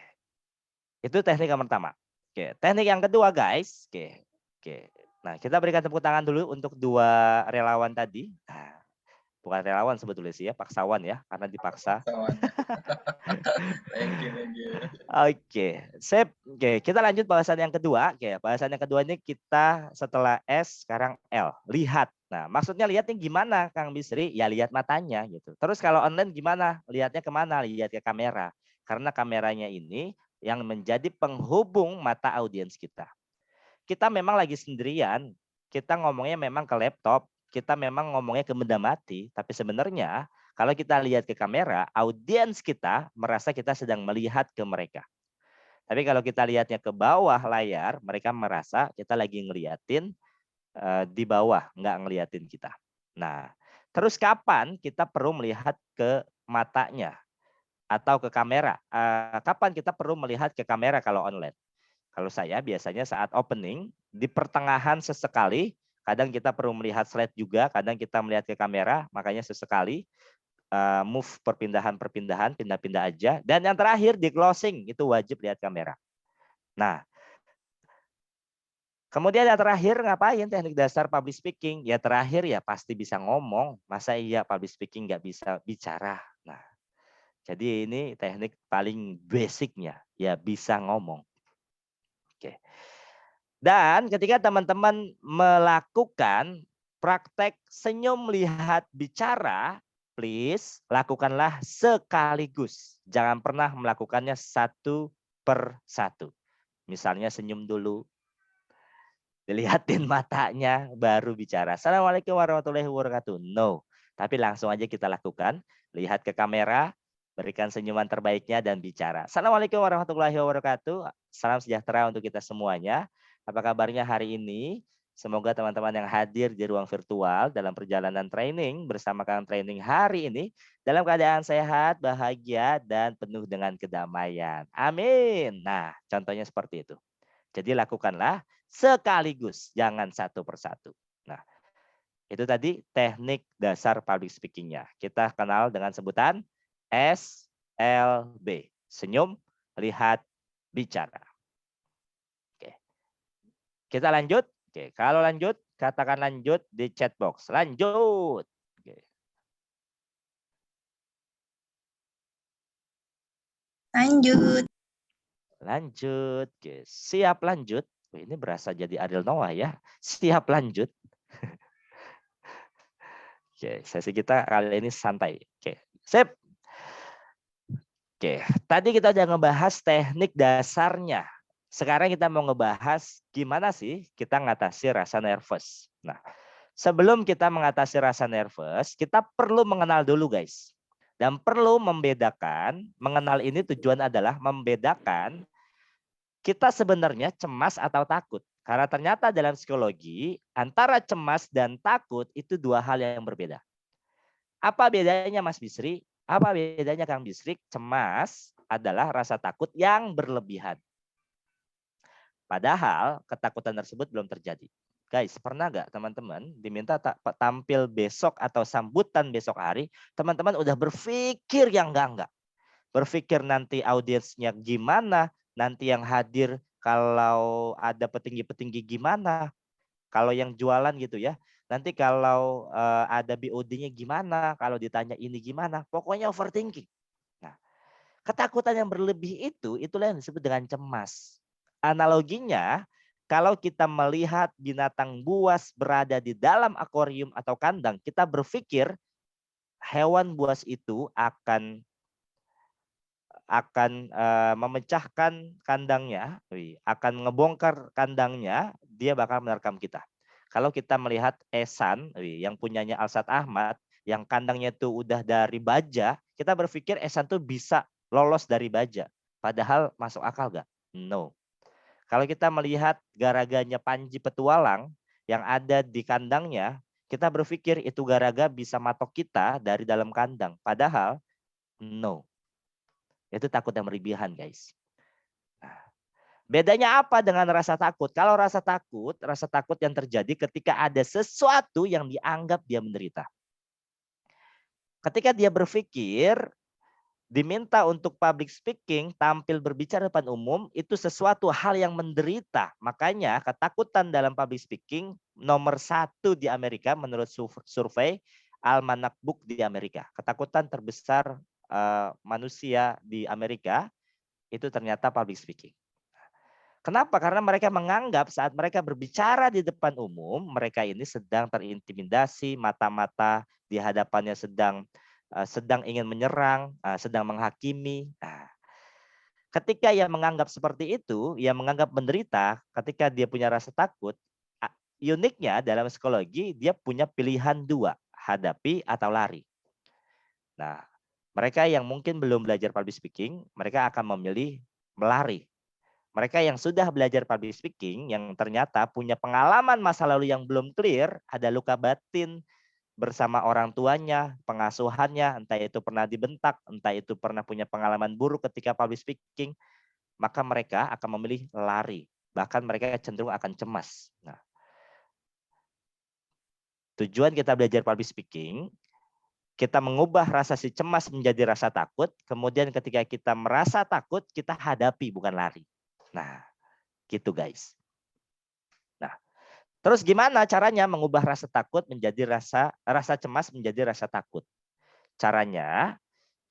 Itu teknik yang pertama. Oke, teknik yang kedua guys. Oke. Nah, kita berikan tepuk tangan dulu untuk dua relawan tadi. Nah, bukan relawan sebetulnya sih ya, paksawan ya, karena dipaksa.
Thank you.
Oke, sip. Oke, kita lanjut bahasan yang kedua. Oke, bahasan yang kedua ini kita setelah S sekarang L. Lihat. Nah, maksudnya lihatnya gimana, Kang Bisri? Ya lihat matanya gitu. Terus kalau online gimana? Lihatnya kemana? Lihat ke kamera. Karena kameranya ini yang menjadi penghubung mata audiens kita. Kita memang lagi sendirian. Kita ngomongnya memang ke laptop. Kita memang ngomongnya ke benda mati. Tapi sebenarnya kalau kita lihat ke kamera, audiens kita merasa kita sedang melihat ke mereka. Tapi kalau kita lihatnya ke bawah layar, mereka merasa kita lagi ngeliatin di bawah, nggak ngeliatin kita. Nah, terus kapan kita perlu melihat ke matanya atau ke kamera? Kapan kita perlu melihat ke kamera kalau online? Kalau saya biasanya saat opening, di pertengahan sesekali, kadang kita perlu melihat slide juga, kadang kita melihat ke kamera, makanya sesekali move perpindahan, pindah-pindah aja. Dan yang terakhir di closing, itu wajib lihat kamera. Nah, kemudian yang terakhir ngapain teknik dasar public speaking? Ya terakhir ya pasti bisa ngomong. Masa iya public speaking nggak bisa bicara? Nah, jadi ini teknik paling basicnya, ya bisa ngomong. Oke. Dan ketika teman-teman melakukan praktek senyum lihat bicara, please lakukanlah sekaligus. Jangan pernah melakukannya satu per satu. Misalnya senyum dulu, dilihatin matanya, baru bicara. Assalamualaikum warahmatullahi wabarakatuh. No, tapi langsung aja kita lakukan. Lihat ke kamera, berikan senyuman terbaiknya dan bicara. Assalamualaikum warahmatullahi wabarakatuh. Salam sejahtera untuk kita semuanya. Apa kabarnya hari ini? Semoga teman-teman yang hadir di ruang virtual dalam perjalanan training bersama Kang Training hari ini dalam keadaan sehat, bahagia, dan penuh dengan kedamaian. Amin. Nah, contohnya seperti itu. Jadi lakukanlah sekaligus, jangan satu persatu. Nah, itu tadi teknik dasar public speaking-nya. Kita kenal dengan sebutan SLB. Senyum, lihat, bicara. Oke. Kita lanjut. Oke, kalau lanjut, katakan lanjut di chat box. Lanjut. Oke.
Lanjut.
Lanjut. Oke, siap lanjut. Ini berasa jadi Ariel Noah ya. Siap lanjut. Oke, sesi kita kali ini santai. Oke, sip. Oke, tadi kita udah ngebahas teknik dasarnya. Sekarang kita mau ngebahas gimana sih kita ngatasi rasa nervous. Nah, sebelum kita mengatasi rasa nervous, kita perlu mengenal dulu guys. Dan perlu membedakan, mengenal ini tujuan adalah membedakan kita sebenarnya cemas atau takut. Karena ternyata dalam psikologi, antara cemas dan takut itu dua hal yang berbeda. Apa bedanya Mas Bisri? Apa bedanya Kang Bisri? Cemas adalah rasa takut yang berlebihan. Padahal ketakutan tersebut belum terjadi. Guys, pernah nggak teman-teman diminta tampil besok atau sambutan besok hari, teman-teman udah berpikir yang enggak. Berpikir nanti audiensnya gimana, nanti yang hadir kalau ada petinggi-petinggi gimana, kalau yang jualan gitu ya, nanti kalau ada BOD-nya gimana, kalau ditanya ini gimana, pokoknya overthinking. Nah, ketakutan yang berlebih itulah yang disebut dengan cemas. Analoginya, kalau kita melihat binatang buas berada di dalam akuarium atau kandang, kita berpikir hewan buas itu akan memecahkan kandangnya, akan ngebongkar kandangnya, dia bakal menerkam kita. Kalau kita melihat Esan, yang punyanya Alsat Ahmad, yang kandangnya itu udah dari baja, kita berpikir Esan tuh bisa lolos dari baja. Padahal masuk akal gak? No. Kalau kita melihat garaganya Panji Petualang yang ada di kandangnya, kita berpikir itu garaga bisa matok kita dari dalam kandang. Padahal no. Itu takut yang berlebihan, guys. Nah, bedanya apa dengan rasa takut? Kalau rasa takut yang terjadi ketika ada sesuatu yang dianggap dia menderita. Ketika dia berpikir, diminta untuk public speaking, tampil berbicara depan umum, itu sesuatu hal yang menderita. Makanya ketakutan dalam public speaking nomor 1 di Amerika menurut survei Almanac Book di Amerika. Ketakutan terbesar manusia di Amerika itu ternyata public speaking. Kenapa? Karena mereka menganggap saat mereka berbicara di depan umum, mereka ini sedang terintimidasi, mata-mata di hadapannya sedang ingin menyerang, sedang menghakimi. Nah, ketika ia menganggap seperti itu, ia menganggap menderita, ketika dia punya rasa takut, uniknya dalam psikologi, dia punya pilihan dua, hadapi atau lari. Nah, mereka yang mungkin belum belajar public speaking, mereka akan memilih melari. Mereka yang sudah belajar public speaking, yang ternyata punya pengalaman masa lalu yang belum clear, ada luka batin, bersama orang tuanya, pengasuhannya, entah itu pernah dibentak, entah itu pernah punya pengalaman buruk ketika public speaking, maka mereka akan memilih lari. Bahkan mereka cenderung akan cemas. Nah, tujuan kita belajar public speaking, kita mengubah rasa si cemas menjadi rasa takut, kemudian ketika kita merasa takut, kita hadapi, bukan lari. Nah, gitu guys. Nah, terus gimana caranya mengubah rasa takut menjadi rasa cemas menjadi rasa takut? Caranya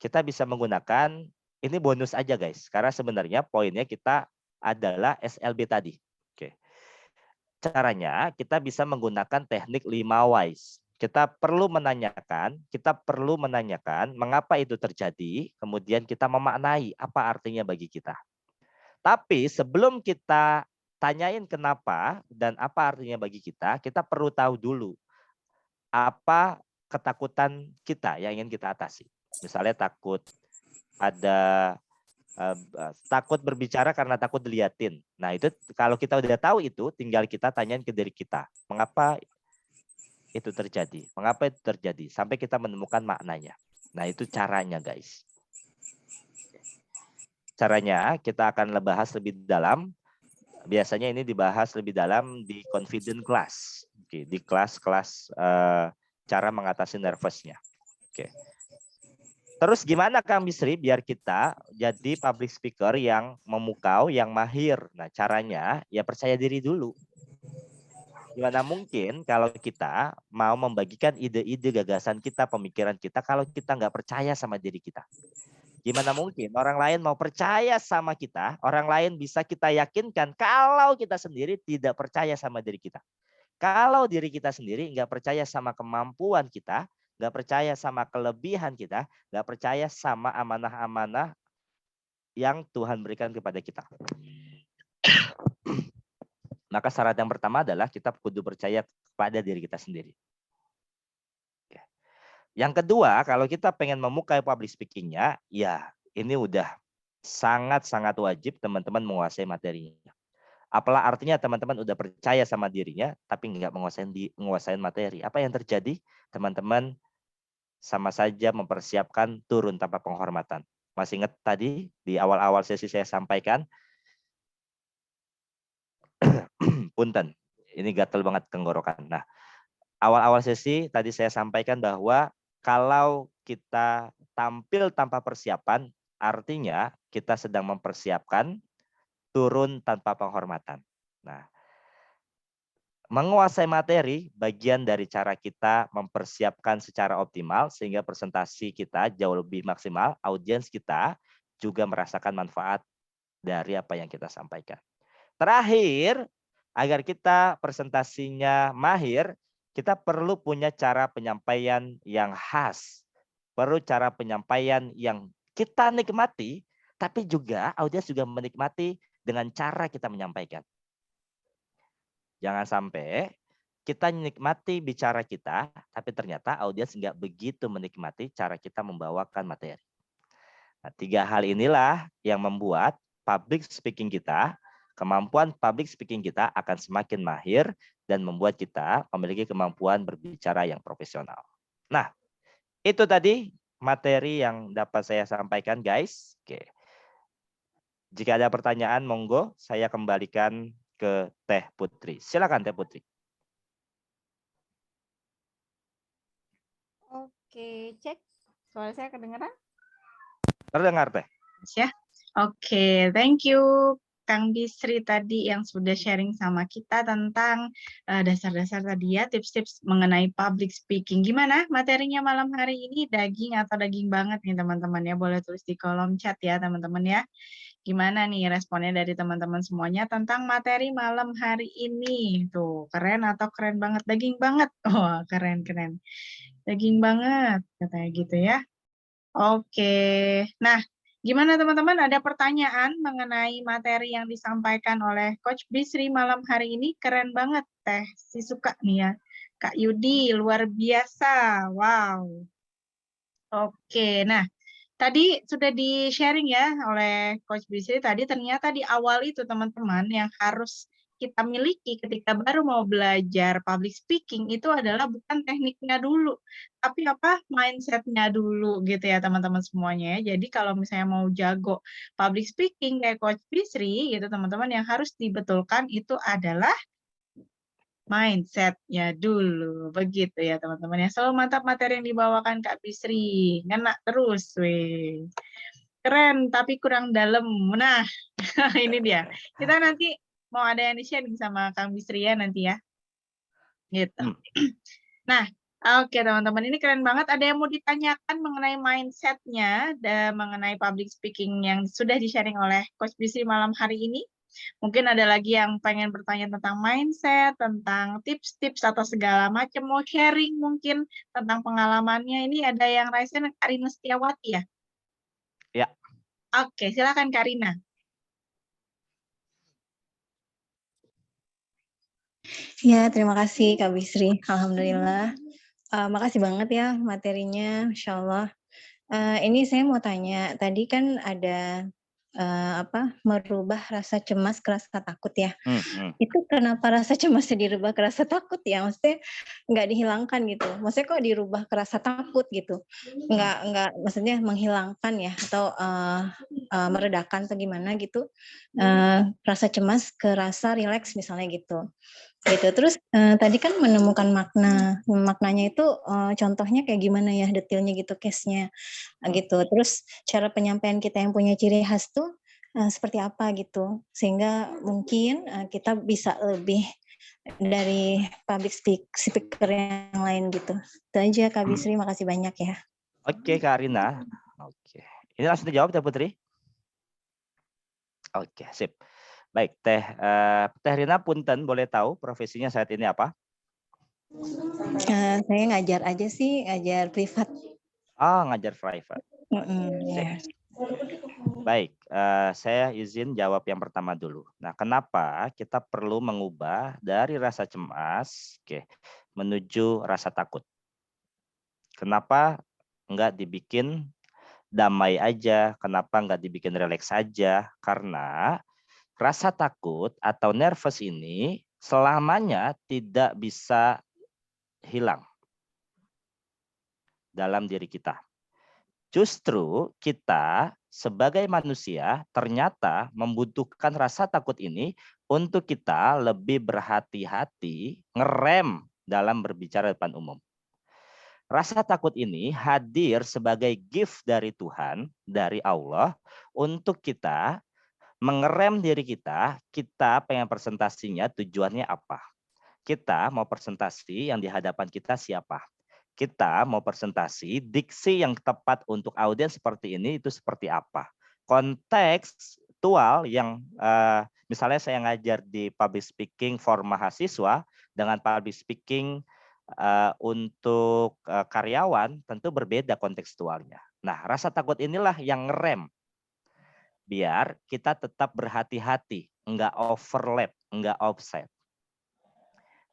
kita bisa menggunakan, ini bonus aja guys, karena sebenarnya poinnya kita adalah SLB tadi. Oke. Caranya kita bisa menggunakan teknik 5 whys. kita perlu menanyakan mengapa itu terjadi, kemudian kita memaknai apa artinya bagi kita. Tapi sebelum kita tanyain kenapa dan apa artinya bagi kita perlu tahu dulu apa ketakutan kita yang ingin kita atasi. Misalnya takut takut berbicara karena takut diliatin. Nah, itu kalau kita udah tahu itu, tinggal kita tanyain ke diri kita, mengapa itu terjadi? Mengapa itu terjadi? Sampai kita menemukan maknanya. Nah, itu caranya, guys. Caranya kita akan bahas lebih dalam. Biasanya ini dibahas lebih dalam di confident class. Oke, di kelas-kelas cara mengatasi nervousnya. Oke. Terus gimana Kang Bisri biar kita jadi public speaker yang memukau, yang mahir? Nah, caranya ya percaya diri dulu. Gimana mungkin kalau kita mau membagikan ide-ide, gagasan kita, pemikiran kita, kalau kita nggak percaya sama diri kita? Gimana mungkin orang lain mau percaya sama kita, orang lain bisa kita yakinkan kalau kita sendiri tidak percaya sama diri kita? Kalau diri kita sendiri nggak percaya sama kemampuan kita, nggak percaya sama kelebihan kita, nggak percaya sama amanah-amanah yang Tuhan berikan kepada kita. Maka syarat yang pertama adalah kita kudu percaya kepada diri kita sendiri. Yang kedua, kalau kita pengen memukai public speaking-nya, ya ini udah sangat-sangat wajib teman-teman menguasai materinya. Apalah artinya teman-teman udah percaya sama dirinya, tapi nggak menguasai materi. Apa yang terjadi? Teman-teman sama saja mempersiapkan turun tanpa penghormatan. Masih ingat tadi di awal-awal sesi saya sampaikan, punten, ini gatel banget tenggorokan. Nah, awal-awal sesi tadi saya sampaikan bahwa kalau kita tampil tanpa persiapan, artinya kita sedang mempersiapkan turun tanpa penghormatan. Nah, menguasai materi bagian dari cara kita mempersiapkan secara optimal sehingga presentasi kita jauh lebih maksimal, audiens kita juga merasakan manfaat dari apa yang kita sampaikan. Terakhir, agar kita presentasinya mahir, kita perlu punya cara penyampaian yang khas. Perlu cara penyampaian yang kita nikmati, tapi juga audiens juga menikmati dengan cara kita menyampaikan. Jangan sampai kita menikmati bicara kita, tapi ternyata audiens nggak begitu menikmati cara kita membawakan materi. Nah, 3 hal inilah yang membuat public speaking kita, kemampuan public speaking kita akan semakin mahir dan membuat kita memiliki kemampuan berbicara yang profesional. Nah, itu tadi materi yang dapat saya sampaikan, guys. Oke. Jika ada pertanyaan, monggo saya kembalikan ke Teh Putri. Silakan Teh Putri.
Oke, cek. Suara saya kedengaran?
Terdengar, Teh.
Ya. Oke, thank you Kang Bisri tadi yang sudah sharing sama kita tentang dasar-dasar tadi ya, tips-tips mengenai public speaking. Gimana materinya malam hari ini? Daging atau daging banget nih teman-teman ya? Boleh tulis di kolom chat ya teman-teman ya. Gimana nih responnya dari teman-teman semuanya tentang materi malam hari ini? Tuh, keren atau keren banget? Daging banget. Oh, keren-keren. Daging banget, katanya gitu ya. Oke. Nah, gimana teman-teman? Ada pertanyaan mengenai materi yang disampaikan oleh Coach Bisri malam hari ini? Keren banget, Teh. Si suka nih ya. Kak Yudi, luar biasa. Wow. Oke, nah. Tadi sudah di-sharing ya oleh Coach Bisri, tadi ternyata di awal itu teman-teman yang harus kita miliki ketika baru mau belajar public speaking itu adalah bukan tekniknya dulu, tapi apa mindset-nya dulu gitu ya teman-teman semuanya ya. Jadi kalau misalnya mau jago public speaking kayak Coach Bisri gitu teman-teman, yang harus dibetulkan itu adalah mindset-nya dulu, begitu ya teman-teman ya. Selalu mantap materi yang dibawakan Kak Bisri, ngena terus, weh. Keren tapi kurang dalam. Nah, ini dia. Kita nanti mau ada yang di-sharing sama Kang Bisri ya nanti ya. Gitu. Nah, oke teman-teman, ini keren banget. Ada yang mau ditanyakan mengenai mindset-nya dan mengenai public speaking yang sudah di-sharing oleh Coach Bisri malam hari ini? Mungkin ada lagi yang pengen bertanya tentang mindset, tentang tips-tips atau segala macam, mau sharing mungkin tentang pengalamannya. Ini ada yang raise hand, Karina Setiawati ya?
Ya.
Oke, silakan Karina.
Ya, terima kasih Kak Bisri. Alhamdulillah. Makasih banget ya materinya, Masya Allah. Ini saya mau tanya, tadi kan ada merubah rasa cemas ke rasa takut ya. Itu kenapa rasa cemasnya dirubah ke rasa takut ya? Maksudnya nggak dihilangkan gitu. Maksudnya kok dirubah ke rasa takut gitu? Nggak maksudnya menghilangkan ya atau meredakan atau gimana gitu? Rasa cemas ke rasa rileks misalnya gitu. Terus tadi kan menemukan maknanya itu contohnya kayak gimana ya, detailnya gitu, case-nya gitu. Terus cara penyampaian kita yang punya ciri khas tuh seperti apa gitu, sehingga mungkin kita bisa lebih dari public speaker yang lain gitu. Itu aja Kak Bisri, makasih banyak ya.
Oke Kak Arina. Oke. Ini langsung dijawab Teh Putri? Oke, sip. Baik, Teh Rina punten, boleh tahu profesinya saat ini apa?
Saya ngajar aja sih, ngajar privat.
Ngajar private.
Yeah.
Baik, saya izin jawab yang pertama dulu. Nah, kenapa kita perlu mengubah dari rasa cemas menuju rasa takut? Kenapa enggak dibikin damai aja? Kenapa enggak dibikin rileks aja? Karena rasa takut atau nervous ini selamanya tidak bisa hilang dalam diri kita. Justru kita sebagai manusia ternyata membutuhkan rasa takut ini untuk kita lebih berhati-hati, ngerem dalam berbicara depan umum. Rasa takut ini hadir sebagai gift dari Tuhan, dari Allah, untuk kita mengerem diri kita pengen presentasinya tujuannya apa. Kita mau presentasi yang di hadapan kita siapa. Kita mau presentasi, diksi yang tepat untuk audiens seperti ini itu seperti apa. Kontekstual yang misalnya saya ngajar di public speaking for mahasiswa dengan public speaking untuk karyawan tentu berbeda kontekstualnya. Nah, rasa takut inilah yang ngerem biar kita tetap berhati-hati, enggak overlap, enggak offset.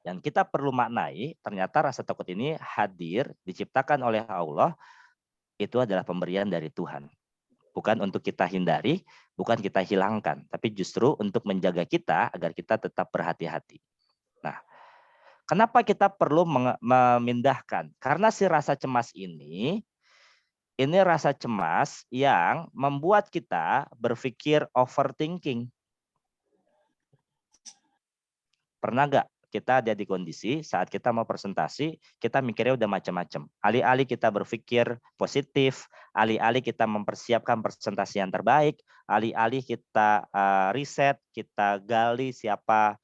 Dan kita perlu maknai, ternyata rasa takut ini hadir, diciptakan oleh Allah, itu adalah pemberian dari Tuhan. Bukan untuk kita hindari, bukan kita hilangkan, tapi justru untuk menjaga kita agar kita tetap berhati-hati. Nah, kenapa kita perlu memindahkan? Karena si rasa cemas ini rasa cemas yang membuat kita berpikir overthinking. Pernah nggak kita ada di kondisi saat kita mau presentasi, kita mikirnya udah macam-macam. Alih-alih kita berpikir positif, alih-alih kita mempersiapkan presentasi yang terbaik, alih-alih kita riset, kita gali siapa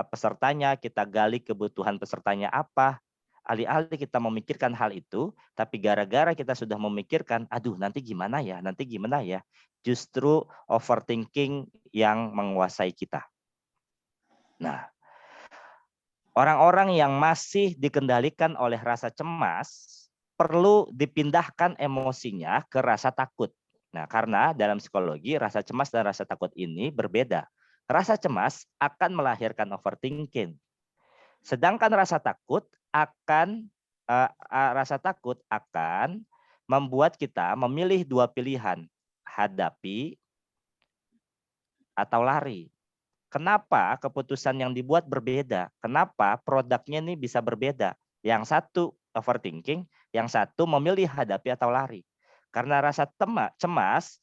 pesertanya, kita gali kebutuhan pesertanya apa, alih-alih kita memikirkan hal itu, tapi gara-gara kita sudah memikirkan, aduh nanti gimana ya, justru overthinking yang menguasai kita. Nah, orang-orang yang masih dikendalikan oleh rasa cemas, perlu dipindahkan emosinya ke rasa takut. Nah, karena dalam psikologi, rasa cemas dan rasa takut ini berbeda. Rasa cemas akan melahirkan overthinking. Sedangkan rasa takut akan membuat kita memilih dua pilihan, hadapi atau lari. Kenapa keputusan yang dibuat berbeda? Kenapa produknya ini bisa berbeda? Yang satu overthinking, yang satu memilih hadapi atau lari. Karena rasa cemas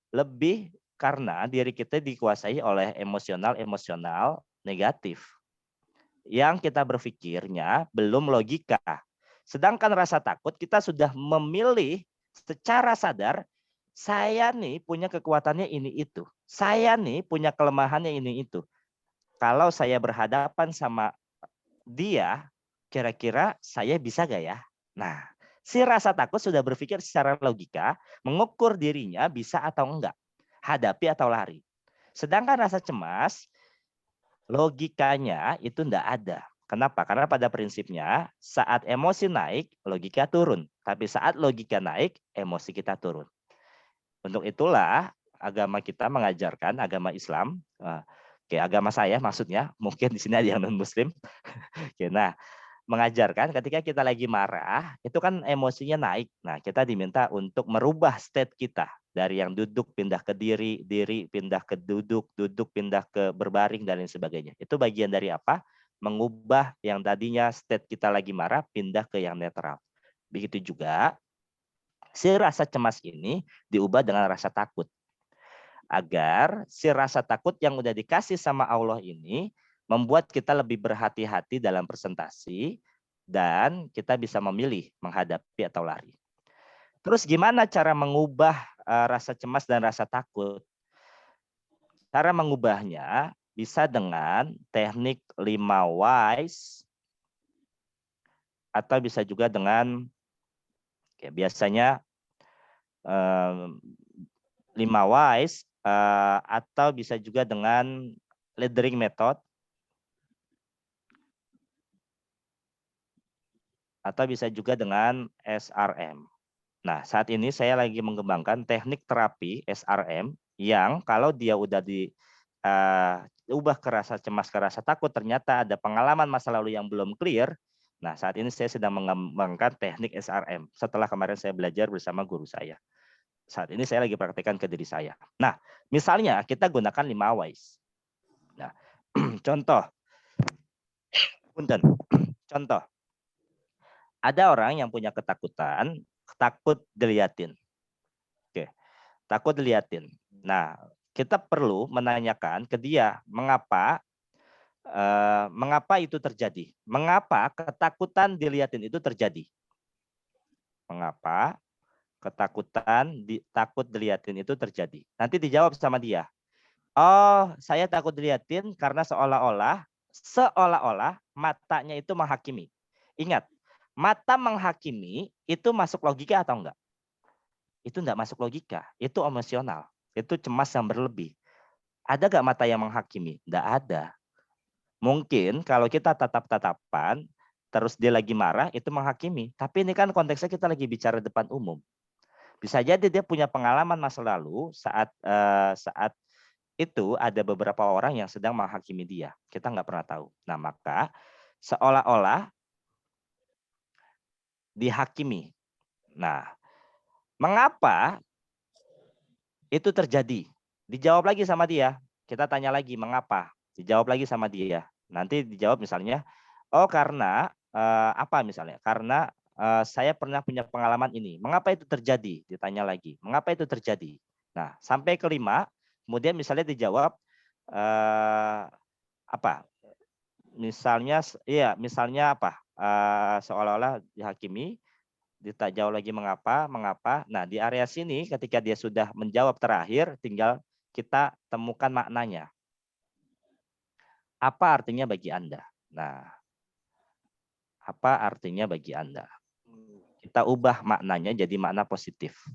lebih karena diri kita dikuasai oleh emosional negatif. Yang kita berpikirnya belum logika. Sedangkan rasa takut kita sudah memilih secara sadar, saya nih punya kekuatannya ini itu. Saya nih punya kelemahannya ini itu. Kalau saya berhadapan sama dia, kira-kira saya bisa gak ya? Nah, si rasa takut sudah berpikir secara logika, mengukur dirinya bisa atau enggak. Hadapi atau lari. Sedangkan rasa cemas, logikanya itu enggak ada. Kenapa? Karena pada prinsipnya saat emosi naik, logika turun. Tapi saat logika naik, emosi kita turun. Untuk itulah agama kita mengajarkan, agama Islam, agama saya maksudnya, mungkin di sini ada yang non-muslim. Nah, mengajarkan ketika kita lagi marah, itu kan emosinya naik. Nah, kita diminta untuk merubah state kita. Dari yang duduk pindah ke diri, diri pindah ke duduk, duduk pindah ke berbaring, dan lain sebagainya. Itu bagian dari apa? Mengubah yang tadinya state kita lagi marah, pindah ke yang netral. Begitu juga, si rasa cemas ini diubah dengan rasa takut. Agar si rasa takut yang udah dikasih sama Allah ini membuat kita lebih berhati-hati dalam presentasi dan kita bisa memilih menghadapi atau lari. Terus gimana cara mengubah rasa cemas dan rasa takut? Cara mengubahnya bisa dengan teknik 5 whys atau bisa juga dengan biasanya 5 whys atau bisa juga dengan leadering method atau bisa juga dengan SRM. Nah, saat ini saya lagi mengembangkan teknik terapi SRM yang kalau dia udah diubah ke rasa cemas, ke rasa takut, ternyata ada pengalaman masa lalu yang belum clear. Nah, saat ini saya sedang mengembangkan teknik SRM setelah kemarin saya belajar bersama guru saya. Saat ini saya lagi praktekkan ke diri saya. Nah, misalnya kita gunakan 5 whys. Nah, contoh. Contoh. Ada orang yang punya ketakutan, takut diliatin. Oke, takut diliatin. Nah, kita perlu menanyakan ke dia mengapa itu terjadi. Mengapa ketakutan diliatin itu terjadi? Mengapa ketakutan takut diliatin itu terjadi? Nanti dijawab sama dia. Oh, saya takut diliatin karena seolah-olah matanya itu menghakimi. Ingat, mata menghakimi itu masuk logika atau enggak? Itu enggak masuk logika, itu emosional, itu cemas yang berlebih. Ada enggak mata yang menghakimi? Enggak ada. Mungkin kalau kita tatap-tatapan, terus dia lagi marah, itu menghakimi. Tapi ini kan konteksnya kita lagi bicara depan umum. Bisa jadi dia punya pengalaman masa lalu saat itu ada beberapa orang yang sedang menghakimi dia. Kita nggak pernah tahu. Nah, maka seolah-olah dihakimi. Nah, mengapa itu terjadi? Dijawab lagi sama dia. Kita tanya lagi, mengapa? Dijawab lagi sama dia. Nanti dijawab misalnya, oh karena apa misalnya? Karena saya pernah punya pengalaman ini. Mengapa itu terjadi? Ditanya lagi. Mengapa itu terjadi? Nah, sampai kelima, kemudian misalnya dijawab apa? Misalnya apa? Seolah-olah dihakimi, jawab lagi mengapa. Nah, di area sini ketika dia sudah menjawab terakhir, tinggal kita temukan maknanya. Apa artinya bagi Anda? Nah, apa artinya bagi Anda? Kita ubah maknanya jadi makna positif.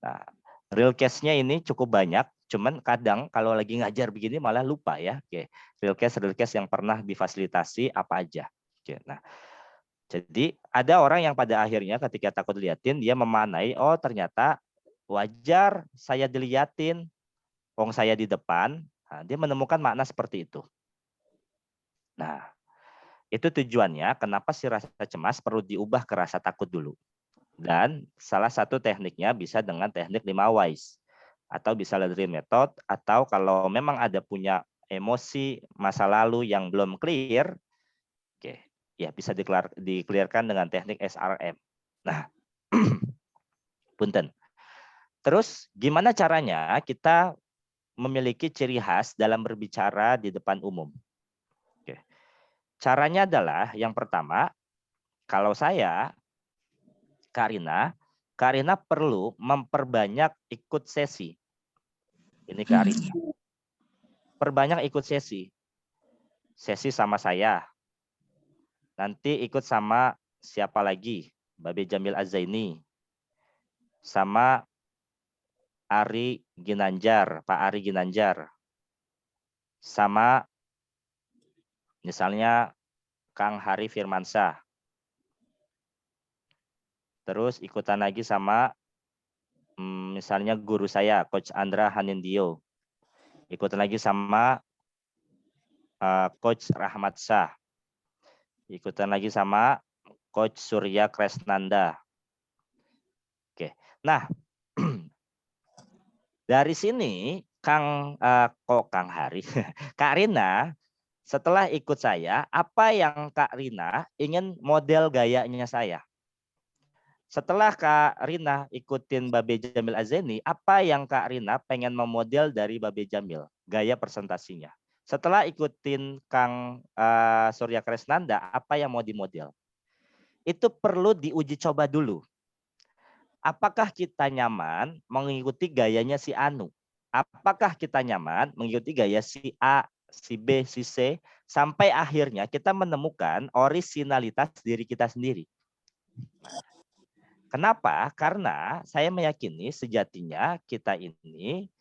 Nah, real case-nya ini cukup banyak, cuman kadang kalau lagi ngajar begini malah lupa ya. Oke, real case yang pernah difasilitasi apa aja. Oke, nah, jadi ada orang yang pada akhirnya ketika takut diliatin, dia memanai, oh ternyata wajar saya diliatin, wong saya di depan. Nah, dia menemukan makna seperti itu. Nah, itu tujuannya kenapa si rasa cemas perlu diubah ke rasa takut dulu. Dan salah satu tekniknya bisa dengan teknik 5 whys. Atau bisa leadering method, atau kalau memang ada punya emosi masa lalu yang belum clear, oke, ya bisa di-clearkan dengan teknik SRM. Nah, punten. Terus gimana caranya kita memiliki ciri khas dalam berbicara di depan umum? Oke. Caranya adalah yang pertama, kalau saya, Karina perlu memperbanyak ikut sesi. Ini Karina. Perbanyak ikut sesi. Sesi sama saya. Nanti ikut sama siapa lagi? Babe Jamil Azaini. Sama Ari Ginanjar, Pak Ari Ginanjar. sama misalnya Kang Hari Firmansyah. Terus ikutan lagi sama misalnya guru saya, Coach Andra Hanindio. Ikutan lagi sama Coach Rahmat Shah. Ikutan lagi sama Coach Surya Kresnanda. Oke. Nah, dari sini Kang Hari, Kak Rina, setelah ikut saya, apa yang Kak Rina ingin model gayanya saya? Setelah Kak Rina ikutin Babe Jamil Azeni, apa yang Kak Rina pengen memodel dari Babe Jamil? Gaya presentasinya. Setelah ikutin Kang Surya Kresnanda, apa yang mau dimodel? Itu perlu diuji coba dulu. Apakah kita nyaman mengikuti gayanya si Anu? Apakah kita nyaman mengikuti gaya si A, si B, si C, sampai akhirnya kita menemukan orisinalitas diri kita sendiri. Kenapa? Karena saya meyakini sejatinya kita ini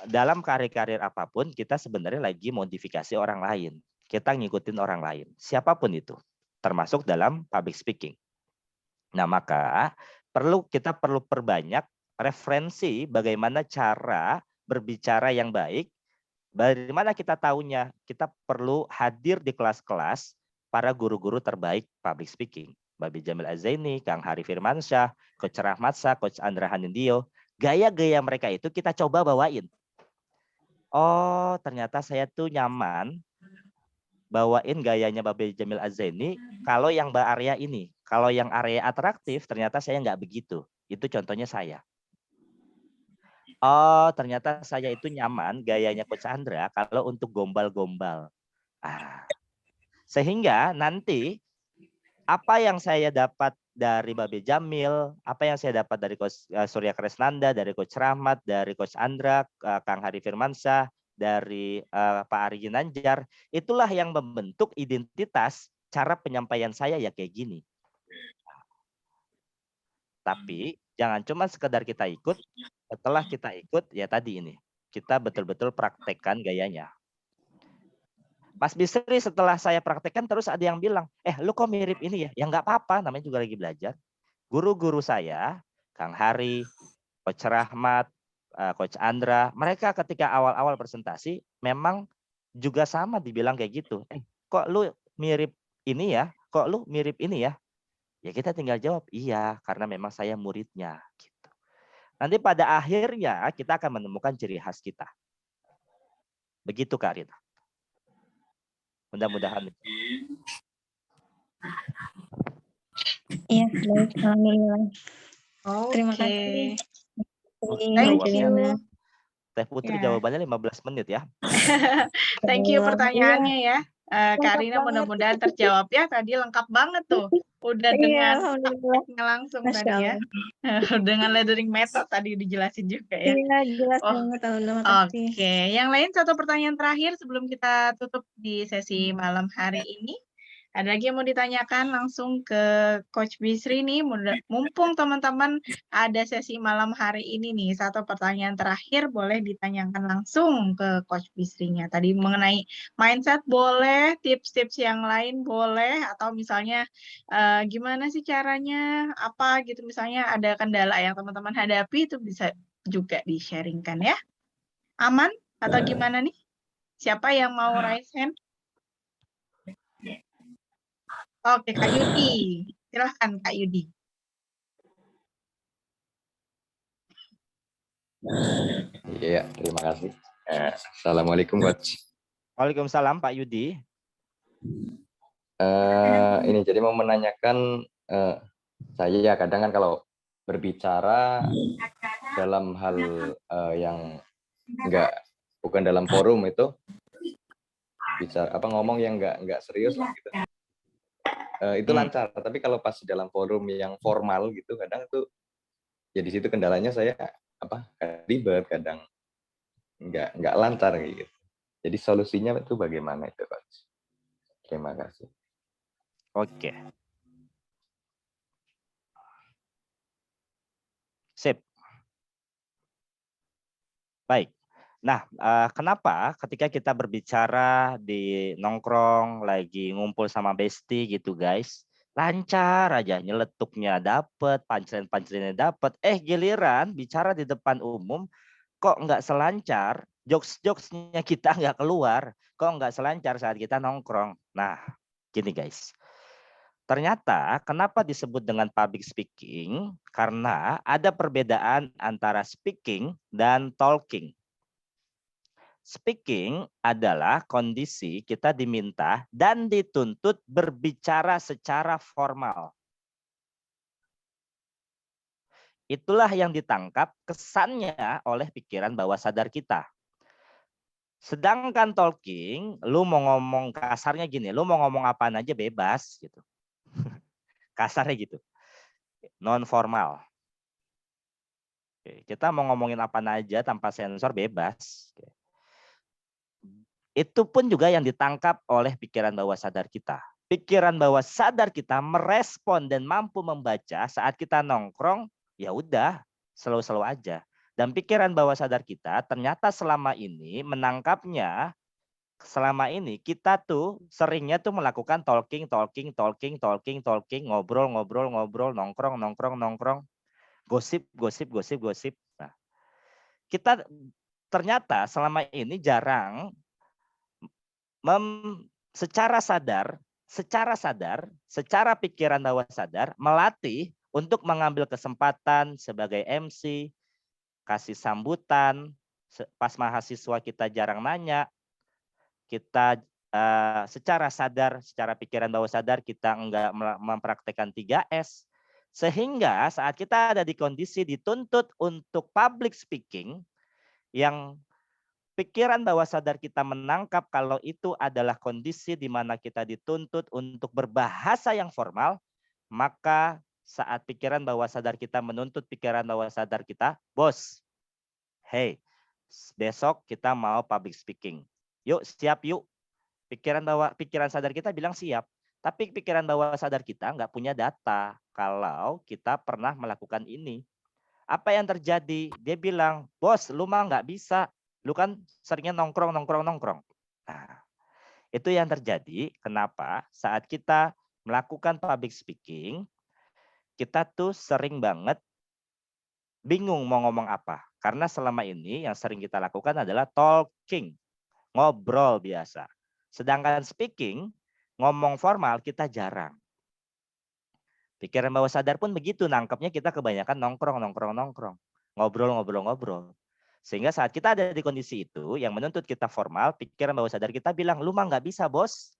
dalam karir-karir apapun kita sebenarnya lagi modifikasi orang lain. Kita ngikutin orang lain, siapapun itu, termasuk dalam public speaking. Nah, maka kita perlu perbanyak referensi bagaimana cara berbicara yang baik. Dari mana kita tahunya? Kita perlu hadir di kelas-kelas para guru-guru terbaik public speaking. Babe Jamil Azeni, Kang Hari Firmansyah, Coach Rahmat Shah, Coach Andra Hanindio. Gaya-gaya mereka itu kita coba bawain. Oh, ternyata saya tuh nyaman bawain gayanya Babe Jamil Azeni kalau yang Mbak Arya ini. Kalau yang Arya atraktif, ternyata saya nggak begitu. Itu contohnya saya. Oh, ternyata saya itu nyaman gayanya Coach Andra kalau untuk gombal-gombal. Sehingga nanti apa yang saya dapat dari Babe Jamil, apa yang saya dapat dari Coach Surya Kresnanda, dari Coach Rahmat, dari Coach Andra, Kang Hari Firmansyah, dari Pak Ari Ginanjar, itulah yang membentuk identitas cara penyampaian saya ya kayak gini. Tapi jangan cuma sekedar kita ikut, setelah kita ikut ya tadi ini, kita betul-betul praktekkan gayanya. Mas Bisri setelah saya praktekkan terus ada yang bilang, lu kok mirip ini ya? Ya nggak apa-apa, namanya juga lagi belajar. Guru-guru saya, Kang Hari, Coach Rahmat, Coach Andra, mereka ketika awal-awal presentasi memang juga sama dibilang kayak gitu. Kok lu mirip ini ya? Kok lu mirip ini ya? Ya kita tinggal jawab, iya karena memang saya muridnya. Gitu. Nanti pada akhirnya kita akan menemukan ciri khas kita. Begitu Kak Rita. Mudah-mudahan.
Iya, baik. Alhamdulillah. Terima
Oke.
kasih.
Thank you.
Teh Putri
Ya.
jawabannya 15 menit ya.
Thank you pertanyaannya ya. Kak Rina
Lengkap
mudah-mudahan terjawab ya. Tadi lengkap banget tuh. Udah dengan prakteknya langsung
Masya
tadi ya. Dengan lettering method tadi dijelasin juga ya.
Iya, jelas banget. Alhamdulillah, makasih.
Oke, yang lain satu pertanyaan terakhir sebelum kita tutup di sesi malam hari ini. Ada lagi yang mau ditanyakan langsung ke Coach Bisri nih, mumpung teman-teman ada sesi malam hari ini nih, satu pertanyaan terakhir boleh ditanyakan langsung ke Coach Bisrinya. Tadi mengenai mindset boleh, tips-tips yang lain boleh, atau misalnya gimana sih caranya, apa gitu misalnya ada kendala yang teman-teman hadapi itu bisa juga di-sharingkan ya. Aman atau gimana nih? Siapa yang mau raise hand? Oke, Kak Yudi. Silahkan, Kak Yudi.
Iya, terima kasih. Assalamualaikum, Coach.
Waalaikumsalam, Pak Yudi.
Ini jadi mau menanyakan, saya kadang kan kalau berbicara dalam hal yang bukan dalam forum itu bisa ngomong yang nggak serius lah gitu. Itu lancar, tapi kalau pas dalam forum yang formal gitu kadang itu ya di situ kendalanya saya ribet, kadang nggak lancar gitu. Jadi solusinya itu bagaimana itu, Coach? Terima kasih.
Oke. Sip. Baik. Nah, kenapa ketika kita berbicara di nongkrong, lagi ngumpul sama bestie gitu guys, lancar aja, nyeletuknya dapet, punchline-punchline-nya dapet, giliran bicara di depan umum, kok nggak selancar, jokes-jokesnya kita nggak keluar, kok nggak selancar saat kita nongkrong. Nah, gini guys, ternyata kenapa disebut dengan public speaking? Karena ada perbedaan antara speaking dan talking. Speaking adalah kondisi kita diminta dan dituntut berbicara secara formal. Itulah yang ditangkap kesannya oleh pikiran bawah sadar kita. Sedangkan talking, lu mau ngomong kasarnya gini, lu mau ngomong apaan aja bebas gitu. Kasarnya gitu. Non formal. Kita mau ngomongin apa aja tanpa sensor bebas. Itu pun juga yang ditangkap oleh pikiran bawah sadar kita. Pikiran bawah sadar kita merespon dan mampu membaca saat kita nongkrong, ya udah, slow-slow aja. Dan pikiran bawah sadar kita ternyata selama ini menangkapnya, selama ini kita tuh seringnya tuh melakukan talking, ngobrol, nongkrong, gosip. Nah, kita ternyata selama ini jarang secara pikiran bawah sadar melatih untuk mengambil kesempatan sebagai MC, kasih sambutan pas mahasiswa kita jarang nanya, kita secara sadar, secara pikiran bawah sadar kita enggak mempraktekkan 3S, sehingga saat kita ada di kondisi dituntut untuk public speaking yang pikiran bawah sadar kita menangkap kalau itu adalah kondisi di mana kita dituntut untuk berbahasa yang formal, maka saat pikiran bawah sadar kita menuntut pikiran bawah sadar kita, bos, hey, besok kita mau public speaking. Yuk, siap yuk. Pikiran sadar kita bilang siap. Tapi pikiran bawah sadar kita nggak punya data kalau kita pernah melakukan ini. Apa yang terjadi? Dia bilang, bos, lu mah nggak bisa. Lu kan seringnya nongkrong. Nah, itu yang terjadi. Kenapa? Saat kita melakukan public speaking, kita tuh sering banget bingung mau ngomong apa. Karena selama ini yang sering kita lakukan adalah talking, ngobrol biasa. Sedangkan speaking, ngomong formal kita jarang. Pikiran bawah sadar pun begitu, nangkepnya kita kebanyakan nongkrong. Ngobrol. Sehingga saat kita ada di kondisi itu, yang menuntut kita formal, pikiran bawah sadar kita bilang, lu mah nggak bisa bos.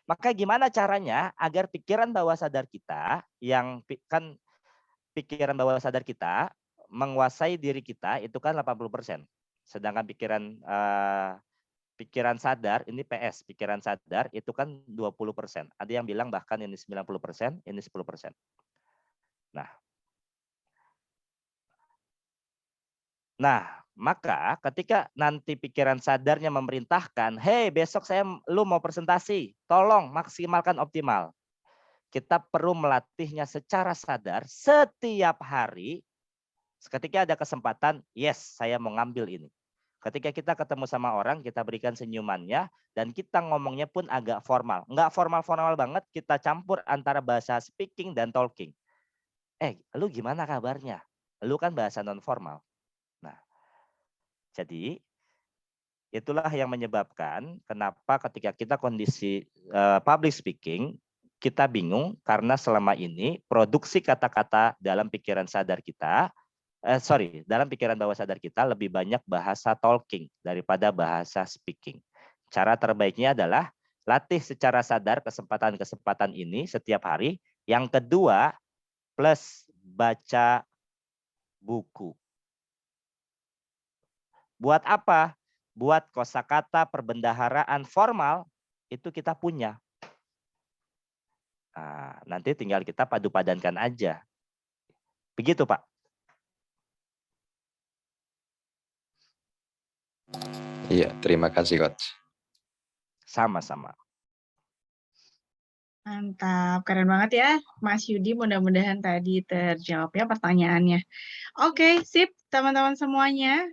Maka gimana caranya agar pikiran bawah sadar kita, yang kan pikiran bawah sadar kita, menguasai diri kita, itu kan 80%. Sedangkan pikiran sadar, ini PS, pikiran sadar itu kan 20%. Ada yang bilang bahkan ini 90%, ini 10%. Nah, maka ketika nanti pikiran sadarnya memerintahkan, hey besok lu mau presentasi, tolong maksimalkan optimal. Kita perlu melatihnya secara sadar setiap hari. Ketika ada kesempatan, yes saya mau ngambil ini. Ketika kita ketemu sama orang, kita berikan senyumannya, dan kita ngomongnya pun agak formal. Nggak formal-formal banget, kita campur antara bahasa speaking dan talking. Lu gimana kabarnya? Lu kan bahasa non-formal. Nah, jadi itulah yang menyebabkan kenapa ketika kita kondisi public speaking, kita bingung karena selama ini produksi kata-kata dalam pikiran sadar kita, dalam pikiran bawah sadar kita lebih banyak bahasa talking daripada bahasa speaking. Cara terbaiknya adalah latih secara sadar kesempatan-kesempatan ini setiap hari. Yang kedua, plus baca buku. Buat apa? Buat kosakata perbendaharaan formal itu kita punya. Nah, nanti tinggal kita padu-padankan aja. Begitu, Pak.
Iya, terima kasih, Coach.
Sama-sama.
Mantap, keren banget ya Mas Yudi, mudah-mudahan tadi terjawab ya pertanyaannya. Oke, sip. teman-teman semuanya,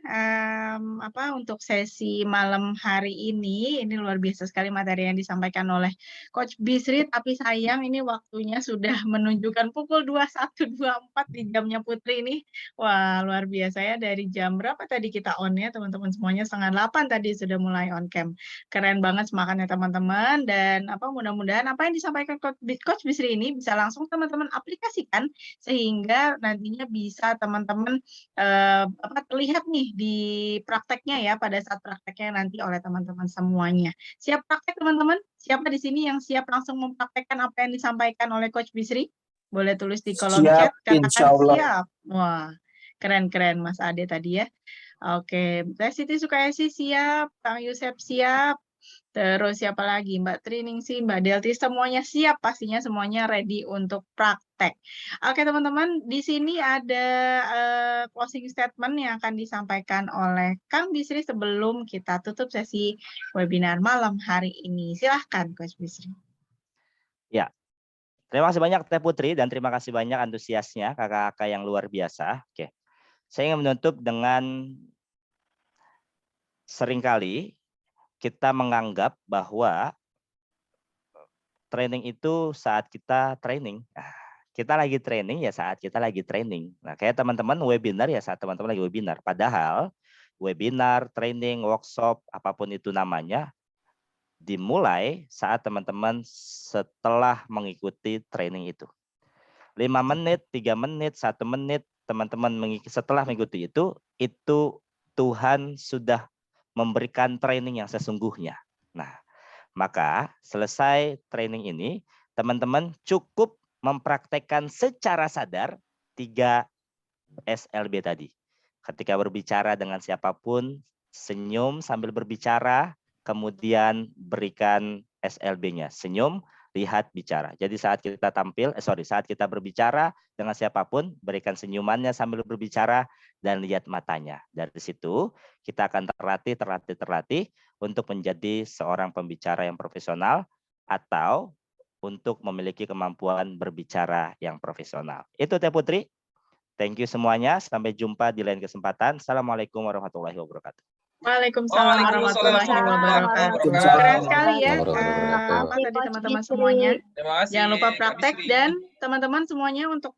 untuk sesi malam hari ini luar biasa sekali materi yang disampaikan oleh Coach Bisri, tapi sayang ini waktunya sudah menunjukkan pukul 21.24 di jamnya Putri ini. Wah, luar biasa ya, dari jam berapa tadi kita on ya teman-teman semuanya, 7:30 tadi sudah mulai on cam. Keren banget semangatnya teman-teman, dan mudah-mudahan apa yang disampaikan Coach Bisri ini bisa langsung teman-teman aplikasikan sehingga nantinya bisa teman-teman terlihat nih di prakteknya ya, pada saat prakteknya nanti oleh teman-teman semuanya. Siap praktek teman-teman? Siapa di sini yang siap langsung mempraktekkan apa yang disampaikan oleh Coach Bisri? Boleh tulis di kolom chat,
Siap,
katakan
insya Allah.
siap. Wah, keren-keren Mas Ade tadi ya. Oke, Teh Siti Sukaisi siap, Kang Yusef siap, terus siapa lagi? Mbak Triningsih, Mbak Delti, semuanya siap, pastinya semuanya ready untuk praktek. Oke teman-teman, di sini ada closing statement yang akan disampaikan oleh Kang Bisri sebelum kita tutup sesi webinar malam hari ini. Silahkan Coach Bisri.
Ya, terima kasih banyak Teh Putri dan terima kasih banyak antusiasnya kakak-kakak yang luar biasa. Oke, saya ingin menutup dengan seringkali kita menganggap bahwa training itu saat kita training. Nah, kita lagi training ya saat kita lagi training. Nah, kayak teman-teman webinar ya saat teman-teman lagi webinar. Padahal webinar, training, workshop, apapun itu namanya, dimulai saat teman-teman setelah mengikuti training itu. 5 menit, 3 menit, 1 menit, teman-teman setelah mengikuti itu Tuhan sudah memberikan training yang sesungguhnya. Nah, maka selesai training ini, teman-teman cukup mempraktekkan secara sadar 3 SLB tadi. Ketika berbicara dengan siapapun, senyum sambil berbicara, kemudian berikan SLB-nya. Senyum, lihat, bicara. Jadi saat kita saat kita berbicara dengan siapapun, berikan senyumannya sambil berbicara dan lihat matanya. Dari situ kita akan terlatih untuk menjadi seorang pembicara yang profesional atau untuk memiliki kemampuan berbicara yang profesional. Itu Teh Putri. Thank you semuanya. Sampai jumpa di lain kesempatan. Assalamualaikum warahmatullahi wabarakatuh.
Waalaikumsalam warahmatullahi wabarakatuh. Keren sekali ya tadi teman-teman semuanya.
Terima kasih.
Jangan lupa
Kak
praktek
Bisri.
dan teman-teman semuanya untuk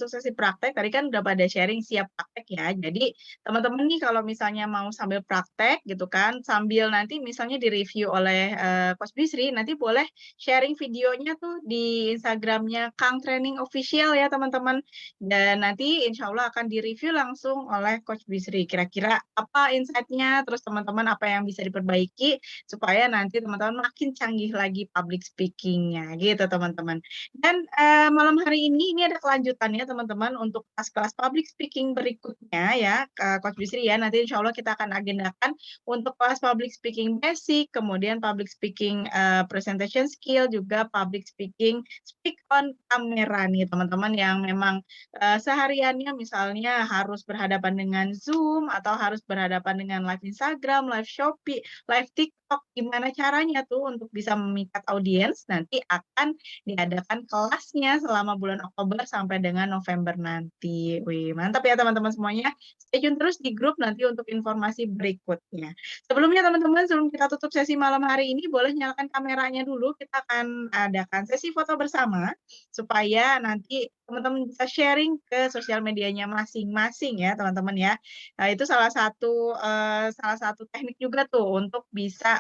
sesi praktek tadi kan udah pada sharing siap praktek ya. Jadi teman-teman nih kalau misalnya mau sambil praktek gitu kan, sambil nanti misalnya direview oleh Coach Bisri, nanti boleh sharing videonya tuh di Instagramnya Kang Training Official ya teman-teman. Dan nanti insya Allah akan direview langsung oleh Coach Bisri. Kira-kira apa insight-nya, terus teman-teman apa yang bisa diperbaiki supaya nanti teman-teman makin canggih lagi public speaking-nya gitu teman-teman. Dan malam hari ini ada kelanjutannya teman-teman untuk kelas-kelas public speaking berikutnya ya Coach Bisri ya. Nanti insya Allah kita akan agendakan untuk kelas public speaking basic, kemudian public speaking presentation skill, juga public speaking speak on camera nih teman-teman yang memang sehariannya misalnya harus berhadapan dengan Zoom atau harus berhadapan dengan live Instagram, live Shopee, live TikTok, gimana caranya tuh untuk bisa memikat audiens, nanti akan diadakan kelasnya selama bulan Oktober sampai dengan November nanti. Wih, mantap ya teman-teman semuanya. Stay tune terus di grup nanti untuk informasi berikutnya. Sebelumnya teman-teman, sebelum kita tutup sesi malam hari ini, boleh nyalakan kameranya dulu. Kita akan adakan sesi foto bersama supaya nanti teman-teman bisa sharing ke sosial medianya masing-masing ya teman-teman ya. Nah, itu salah satu teknik juga tuh untuk bisa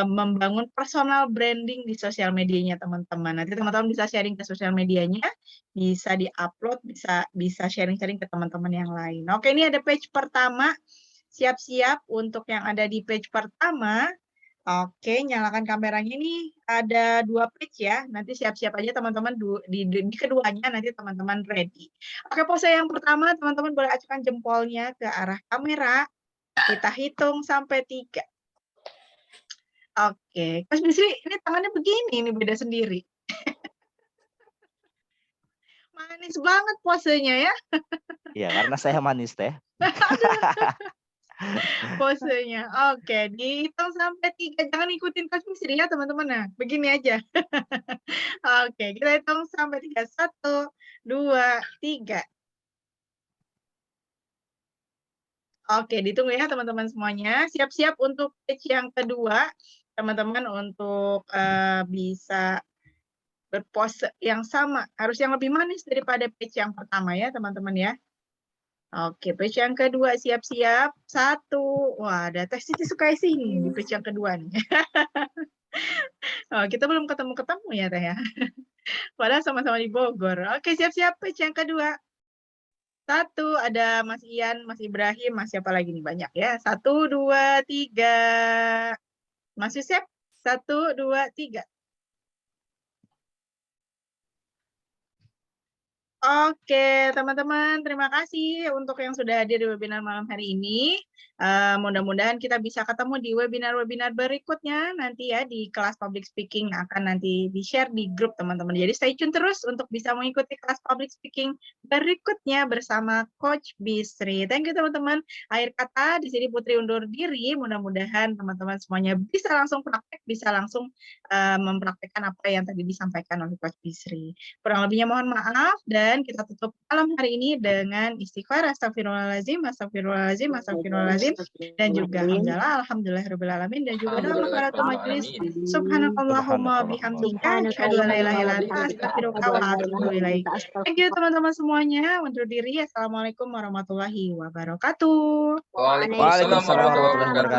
membangun personal branding di sosial medianya teman-teman. Nanti teman-teman bisa sharing ke sosial medianya, bisa di-upload, bisa sharing-sharing ke teman-teman yang lain. Oke, ini ada page pertama. Siap-siap untuk yang ada di page pertama. Oke, nyalakan kameranya. Ini ada 2 page ya. Nanti siap-siap aja teman-teman di keduanya nanti teman-teman ready. Oke, pose yang pertama teman-teman boleh acukan jempolnya ke arah kamera. Kita hitung sampai 3. Oke, Coach Bisri ini tangannya begini, ini beda sendiri. Manis banget posenya ya.
Iya, karena saya manis Teh.
Posenya. Oke, dihitung sampai 3. Jangan ikutin Coach Bisri ya teman-teman. Nah, begini aja. Oke, kita hitung sampai 3. 1, 2, 3. Oke, ditunggu ya teman-teman semuanya. Siap-siap untuk page yang kedua, teman-teman, untuk bisa berpose yang sama. Harus yang lebih manis daripada page yang pertama ya teman-teman ya. Oke, page yang kedua siap-siap. 1. Wah, ada Teh Siti Sukaisi di page yang kedua nih. Oh, kita belum ketemu-ketemu ya Teh ya. Padahal sama-sama di Bogor. Oke, siap-siap page yang kedua. 1, ada Mas Ian, Mas Ibrahim, Mas siapa lagi nih? Banyak ya. 1, 2, 3. Mas Yusef, 1, 2, 3. Oke, teman-teman, terima kasih untuk yang sudah hadir di webinar malam hari ini. Mudah-mudahan kita bisa ketemu di webinar-webinar berikutnya nanti ya di kelas public speaking akan nanti di-share di grup teman-teman. Jadi stay tune terus untuk bisa mengikuti kelas public speaking berikutnya bersama Coach Bisri. Thank you teman-teman. Akhir kata di sini Putri undur diri. Mudah-mudahan teman-teman semuanya bisa langsung praktek, bisa langsung mempraktekkan apa yang tadi disampaikan oleh Coach Bisri. Kurang lebihnya mohon maaf dan kita tutup malam hari ini dengan istighfar astagfirullahaladzim, astagfirullahaladzim, astagfirullahaladzim dan juga hamdalah, alhamdulillahirabbil dan juga dalam karatul majelis subhanakallahumma bihamdika asyhadu an la ilaha illa anta astaghfiruka wa atubu ilaik. Thank you teman-teman semuanya. Undur diri. Assalamualaikum warahmatullahi wabarakatuh.
Waalaikumsalam warahmatullahi wabarakatuh.